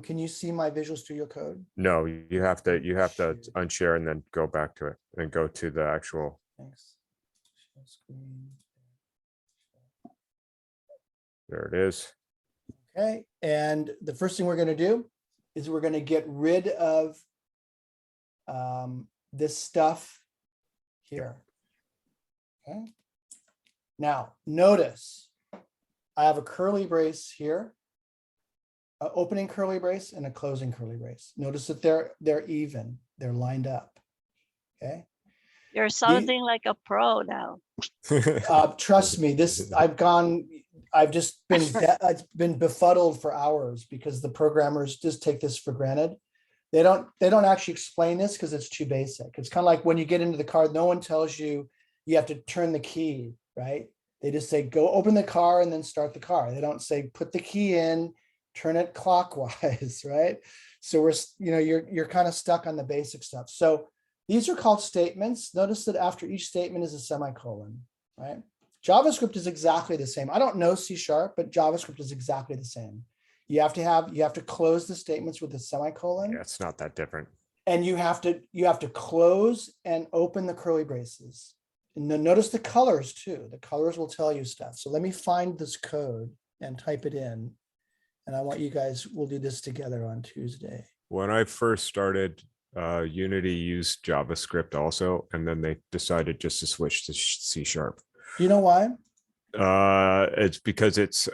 Can you see my Visual Studio Code? No, you have to Shoot. unshare and then go back to it and go to the actual. Thanks. Share screen. There it is. Okay, and the first thing we're going to do is we're going to get rid of this stuff here. Okay. Now, notice I have a curly brace here, an opening curly brace and a closing curly brace. Notice that they're even, they're lined up. Okay. You're sounding like a pro now. Trust me, I've just I've been befuddled for hours because the programmers just take this for granted. They don't actually explain this because it's too basic. It's kind of like when you get into the car, no one tells you you have to turn the key, right? They just say, go open the car and then start the car. They don't say, put the key in, turn it clockwise, right? So you're kind of stuck on the basic stuff. So these are called statements. Notice that after each statement is a semicolon, right? JavaScript is exactly the same. I don't know C#, but JavaScript is exactly the same. You have to close the statements with a semicolon. Yeah, it's not that different. And you have to close and open the curly braces. And then notice the colors too. The colors will tell you stuff. So let me find this code and type it in. And I want you guys, we'll do this together on Tuesday. When I first started, Unity used JavaScript also, and then they decided just to switch to C#. Do you know why? It's because it's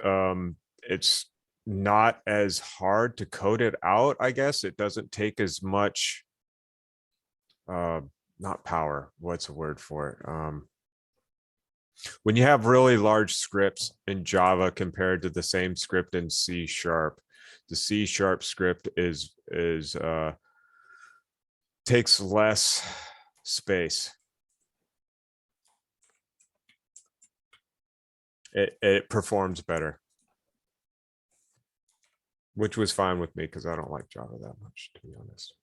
not as hard to code it out, I guess. It doesn't take as much, not power, what's the word for it? When you have really large scripts in Java compared to the same script in C#, the C# script takes less space. It performs better, which was fine with me because I don't like Java that much, to be honest.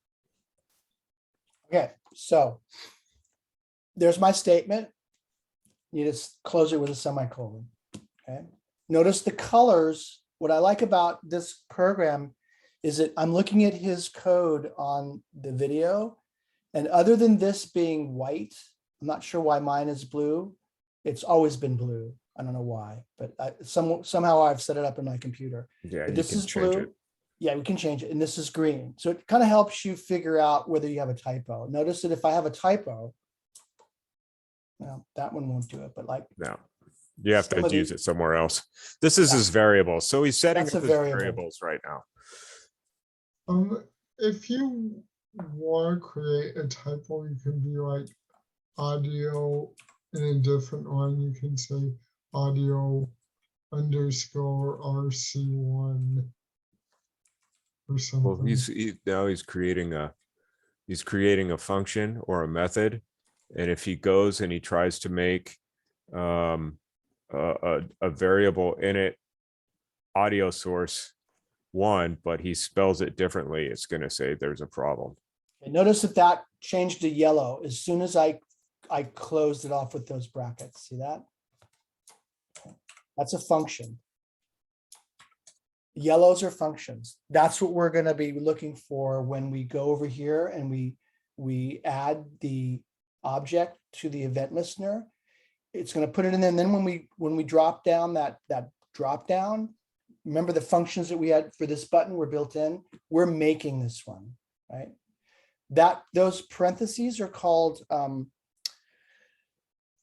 Okay, so there's my statement. You just close it with a semicolon. Okay. Notice the colors. What I like about this program is that I'm looking at his code on the video. And other than this being white, I'm not sure why mine is blue. It's always been blue. I don't know why, but somehow I've set it up in my computer. Yeah, But you this can is change blue. it. Yeah, we can change it. And this is green. So it kind of helps you figure out whether you have a typo. Notice that if I have a typo, well, that one won't do it, but like No, you have Some to of use the- it somewhere else. This is Yeah. his variable. So he's setting That's up a his variable. variables right now. If you want to create a typo, you can be like audio in a different one. You can say audio _ RC1 or something. Well, now he's creating a function or a method. And if he goes and he tries to make a variable in it audio source 1, but he spells it differently, it's going to say there's a problem. And notice that changed to yellow as soon as I closed it off with those brackets. See that? That's a function. Yellows are functions. That's what we're going to be looking for when we go over here and we add the object to the event listener. It's going to put it in there. And then when we drop down that drop down, remember the functions that we had for this button were built in. We're making this one, right? Those parentheses are called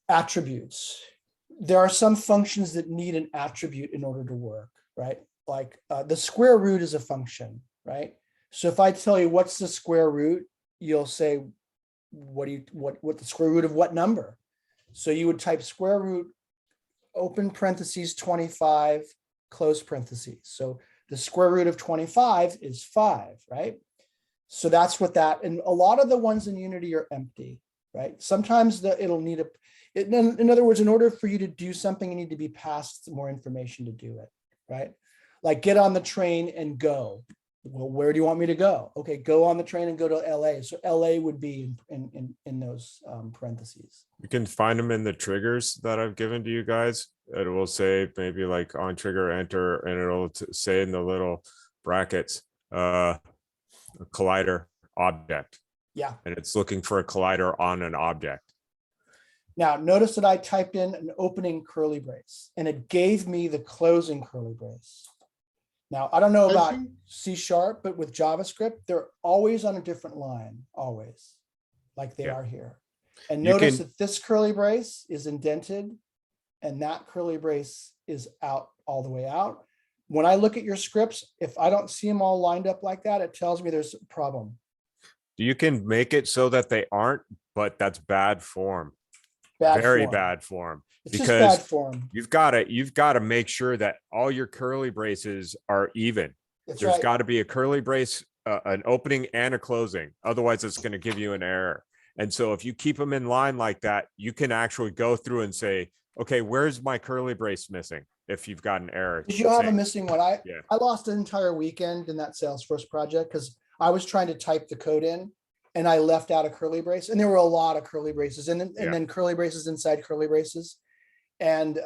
attributes. There are some functions that need an attribute in order to work, right? Like the square root is a function, right? So if I tell you what's the square root, you'll say, what the square root of what number? So you would type square root, open parentheses 25, close parentheses. So the square root of 25 is 5, right? So that's what that, and a lot of the ones in Unity are empty, right? Sometimes it'll need in other words, in order for you to do something, you need to be passed more information to do it, right? Like get on the train and go. Well, where do you want me to go? Okay, go on the train and go to LA. So LA would be in those parentheses. You can find them in the triggers that I've given to you guys. It will say maybe like on trigger enter, and it'll say in the little brackets, a collider object. Yeah. And it's looking for a collider on an object. Now, notice that I typed in an opening curly brace and it gave me the closing curly brace. Now, I don't know about C#, but with JavaScript, they're always on a different line, always, like they are here. And notice that this curly brace is indented and that curly brace is out all the way out. When I look at your scripts, if I don't see them all lined up like that, it tells me there's a problem. You can make it so that they aren't, but that's bad form, Bad very form. bad form. It's just bad Because form. you've got to make sure that all your curly braces are even. That's There's right. got to be a curly brace, an opening and a closing. Otherwise, it's going to give you an error. And so if you keep them in line like that, you can actually go through and say, okay, where's my curly brace missing? If you've got an error. Did you have a saying- missing one? I Yeah. lost an entire weekend in that Salesforce project because I was trying to type the code in and I left out a curly brace, and there were a lot of curly braces and Yeah. then curly braces inside curly braces. And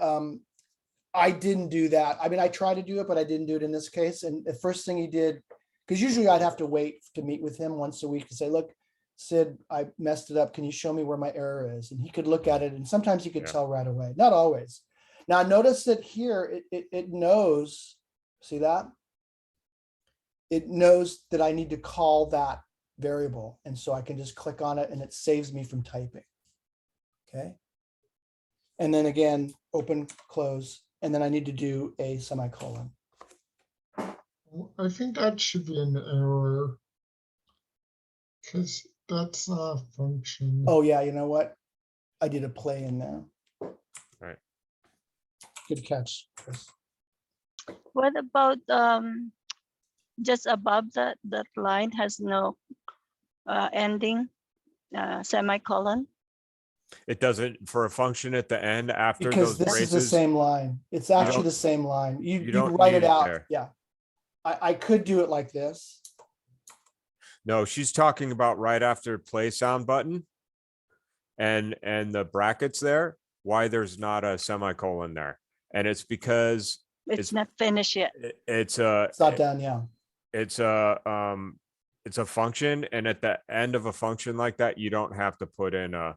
I didn't do that. I mean, I tried to do it, but I didn't do it in this case. And the first thing he did, because usually I'd have to wait to meet with him once a week to say, look, Sid, I messed it up. Can you show me where my error is? And he could look at it, and sometimes he could Yeah. tell right away. Not always. Now notice that here it knows, see that? It knows that I need to call that variable. And so I can just click on it and it saves me from typing. Okay. And then again, open, close, and then I need to do a semicolon. I think that should be an error. Because that's not a function. Oh yeah, you know what? I did a play in there. Right. Good catch, Chris. What about just above that line has no ending semicolon? It doesn't for a function at the end after Because those this is the braces. same line. It's actually don't- the same line. You you can don't write need it it out. there. Yeah. I could do it like this. No, she's talking about right after play sound button. And the brackets there, why there's not a semicolon there. And it's because It's It's- not finished yet. it's It's not done, yeah. it's a function, and at the end of a function like that, you don't have to put in a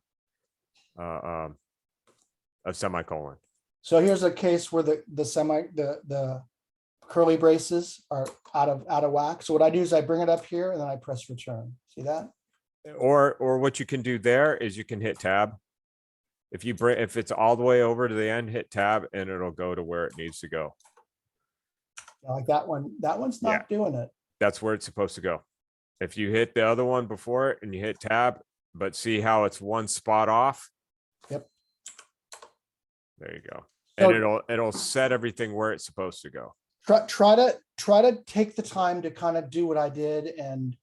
semicolon. So here's a case where the curly braces are out of whack. So what I do is I bring it up here and then I press return. See that? Or what you can do there is you can hit tab. If it's all the way over to the end, hit tab and it'll go to where it needs to go. Like that one. That one's not doing it. That's where it's supposed to go. If you hit the other one before it and you hit tab, but see how it's one spot off? Yep. There you go. So- And it'll set everything where it's supposed to go. Try to take the time to kind of do what I did, and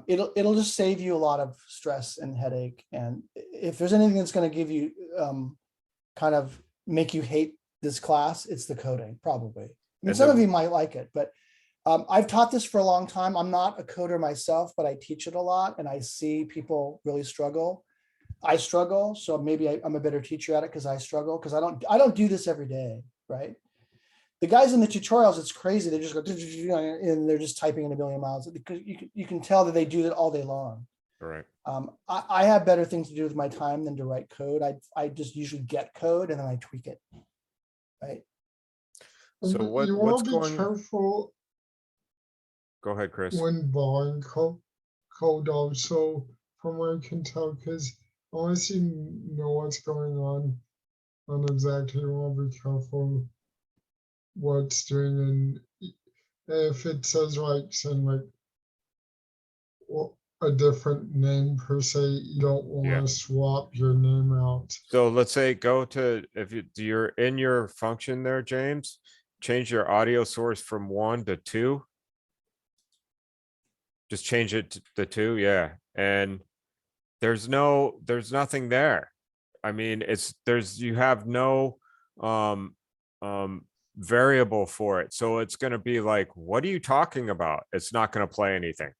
it'll just save you a lot of stress and headache. And if there's anything that's going to give you kind of make you hate this class, it's the coding, probably. I mean, And some of the- you might like it, but I've taught this for a long time. I'm not a coder myself, but I teach it a lot, and I see people really struggle. I struggle, so maybe I'm a better teacher at it because I struggle, because I don't do this every day, right? The guys in the tutorials, it's crazy. They just go and they're just typing in a million miles. Because you can tell that they do it all day long. All right. I have better things to do with my time than to write code. I just usually get code and then I tweak it. Right. So And what- you what's want to be going- careful Go ahead, Chris. when buying code also, from what I can tell, because unless you know what's going on exactly, you want to be careful what's doing. And if it says like saying like a different name per se, you don't want Yeah. to swap your name out. So let's say you're in your function there, James, change your audio source from 1 to 2. Just change it to the 2, yeah. And there's nothing there. I mean, you have no variable for it. So it's gonna be like, what are you talking about? It's not gonna play anything,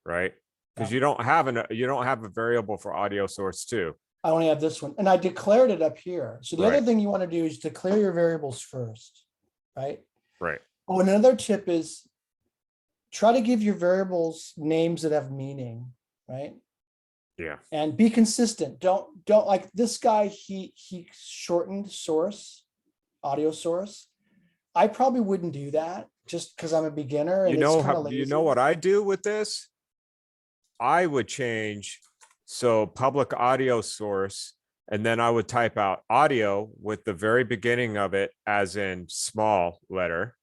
right? Because you don't have a variable for audio source 2. I only have this one, and I declared it up here. So the other Right. thing you want to do is declare your variables first, right? Right. Oh, and another tip is try to give your variables names that have meaning, right? Yeah. And be consistent. Don't like this guy, he shortened source, audio source. I probably wouldn't do that just because I'm a beginner. You And know it's kind how, of you know what I do with this? I would change, so public audio source, and then I would type out audio with the very beginning of it as in small letter.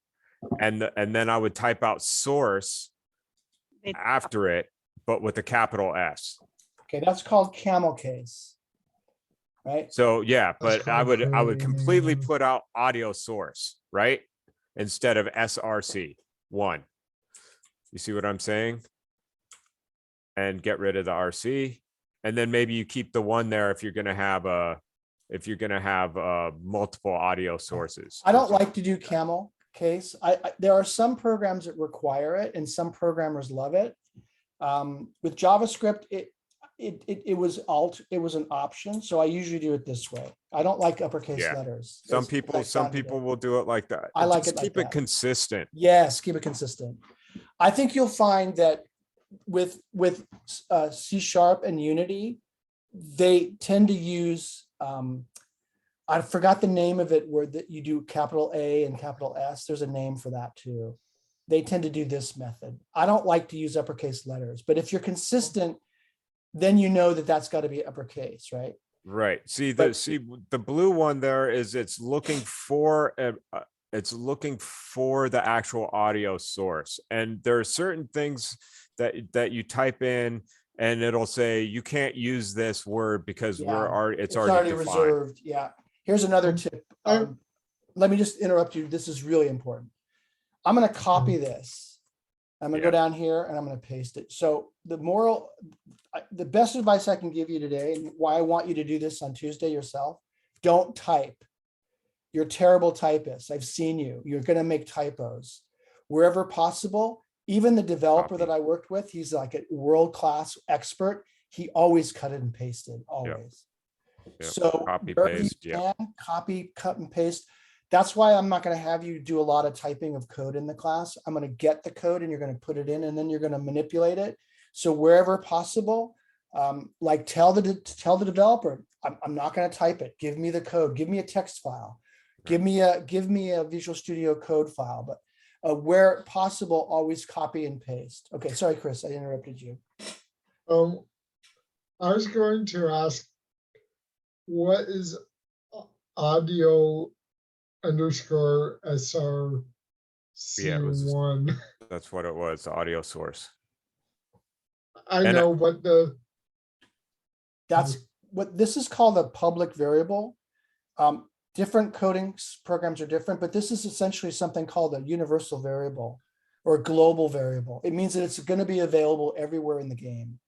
And then I would type out source It- after it, but with a capital S. Okay, that's called camel case. Right? So yeah, That's but I would completely called- put out audio source, right? Instead of SRC one. You see what I'm saying? And get rid of the RC. And then maybe you keep the one there if you're gonna have multiple audio sources. I don't like to do camel case. There are some programs that require it and some programmers love it. With JavaScript, it was an option. So I usually do it this way. I don't like uppercase Yeah. letters. Some It's people like found it. will do it like that. I like Just it like keep it that. consistent. Yes, keep it consistent. I think you'll find that with C# and Unity, they tend to use I forgot the name of it where that you do capital A and capital S. There's a name for that too. They tend to do this method. I don't like to use uppercase letters, but if you're consistent, then you know that that's got to be uppercase, right? Right. See But- the blue one there is it's looking for the actual audio source. And there are certain things that you type in and it'll say you can't use this word because Yeah. it's already defined. reserved. Yeah. Here's another tip. I'm- Let me just interrupt you. This is really important. I'm going to copy this. I'm going to Yeah. go down here and I'm going to paste it. So the best advice I can give you today, and why I want you to do this on Tuesday yourself, don't type. You're terrible typists. I've seen you. You're going to make typos. Wherever possible, even the developer Copy. that I worked with, he's like a world-class expert. He always cut it and pasted, always. Yep. So Copy, wherever you paste, yeah. can, copy, cut and paste. That's why I'm not going to have you do a lot of typing of code in the class. I'm going to get the code and you're going to put it in and then you're going to manipulate it. So wherever possible, like tell the developer, I'm not going to type it. Give me the code. Give me a text file. Give me a Visual Studio code file. But where possible, always copy and paste. Okay, sorry, Chris, I interrupted you. I was going to ask, what is audio underscore SRC1? Yeah, it was- That's what it was, the audio source. I and know what That's what this is called a public variable. Different coding programs are different, but this is essentially something called a universal variable or global variable. It means that it's going to be available everywhere in the game.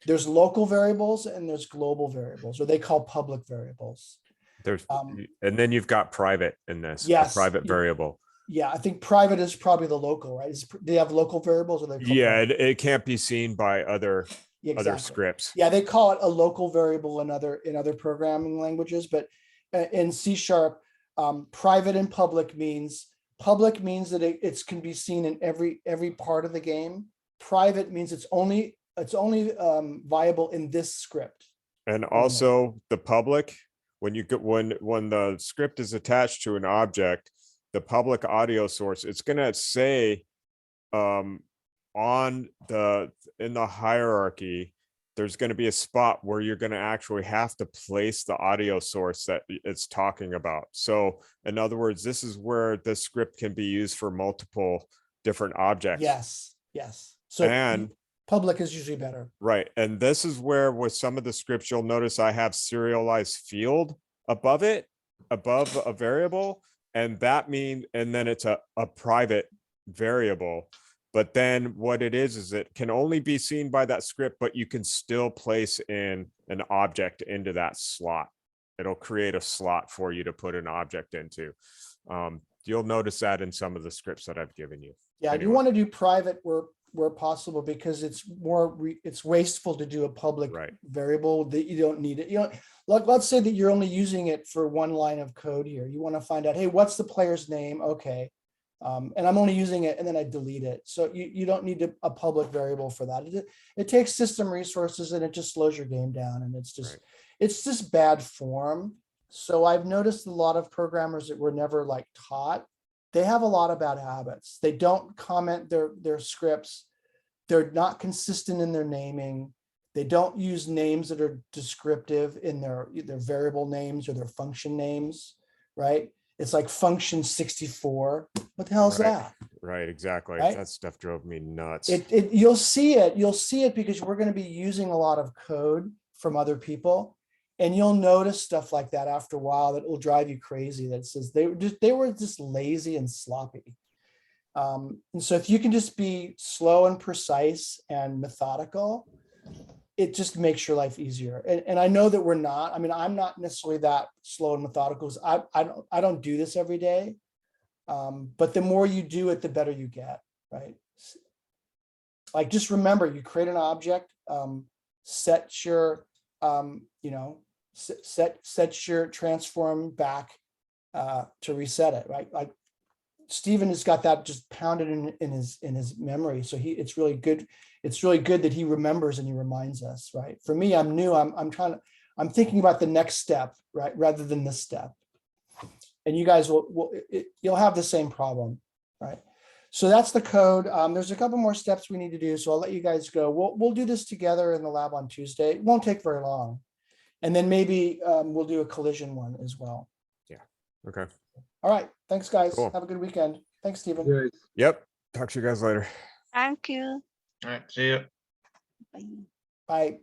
There's local variables and there's global variables, or they call public variables. There's Um, and then you've got private in this, a Yes, private yeah. variable. Yeah, I think private is probably the local, right? They have local variables or they call Yeah, private? it can't be seen by other Yeah, other exactly. scripts. Yeah, they call it a local variable in other programming languages, but in C#, private and public means that it can be seen in every part of the game. Private means it's only viable in this script. And also the public, when you get when the script is attached to an object, the public audio source, it's gonna say in the hierarchy, there's going to be a spot where you're going to actually have to place the audio source that it's talking about. So in other words, this is where the script can be used for multiple different objects. Yes. So And public is usually better. right. And this is where with some of the scripts, you'll notice I have serialized field above it, above a variable. And that means, and then it's a private variable. But then what it is it can only be seen by that script, but you can still place in an object into that slot. It'll create a slot for you to put an object into. You'll notice that in some of the scripts that I've given you. Yeah, you Anyway. want to do private where possible because it's it's wasteful to do a public Right. variable that you don't need it. Let's say that you're only using it for one line of code here. You want to find out, hey, what's the player's name? Okay. And I'm only using it and then I delete it. So you don't need a public variable for that. It takes system resources and it just slows your game down. And it's just bad form. So I've noticed a lot of programmers that were never like taught, they have a lot of bad habits. They don't comment their scripts. They're not consistent in their naming. They don't use names that are descriptive in their variable names or their function names, right? It's like function 64. What the hell is Right. that? Right, exactly. Right? That stuff drove me nuts. You'll see it because we're going to be using a lot of code from other people. And you'll notice stuff like that after a while that will drive you crazy. That says they were just lazy and sloppy. And so if you can just be slow and precise and methodical, it just makes your life easier. And I know that we're not. I mean, I'm not necessarily that slow and methodical. I don't do this every day. But the more you do it, the better you get, right? Like, just remember, you create an object, set your, set your transform back to reset it, right? Like Stephen has got that just pounded in his memory. So it's really good. It's really good that he remembers and he reminds us, right? For me, I'm new. I'm thinking about the next step, right? Rather than this step. And you guys you'll have the same problem, right? So that's the code. There's a couple more steps we need to do. So I'll let you guys go. We'll do this together in the lab on Tuesday. It won't take very long. And then maybe we'll do a collision one as well. Okay. All right. Thanks, guys. Cool. Have a good weekend. Thanks, Stephen. Great. Yep. Talk to you guys later. Thank you. All right, see ya. Bye. Bye.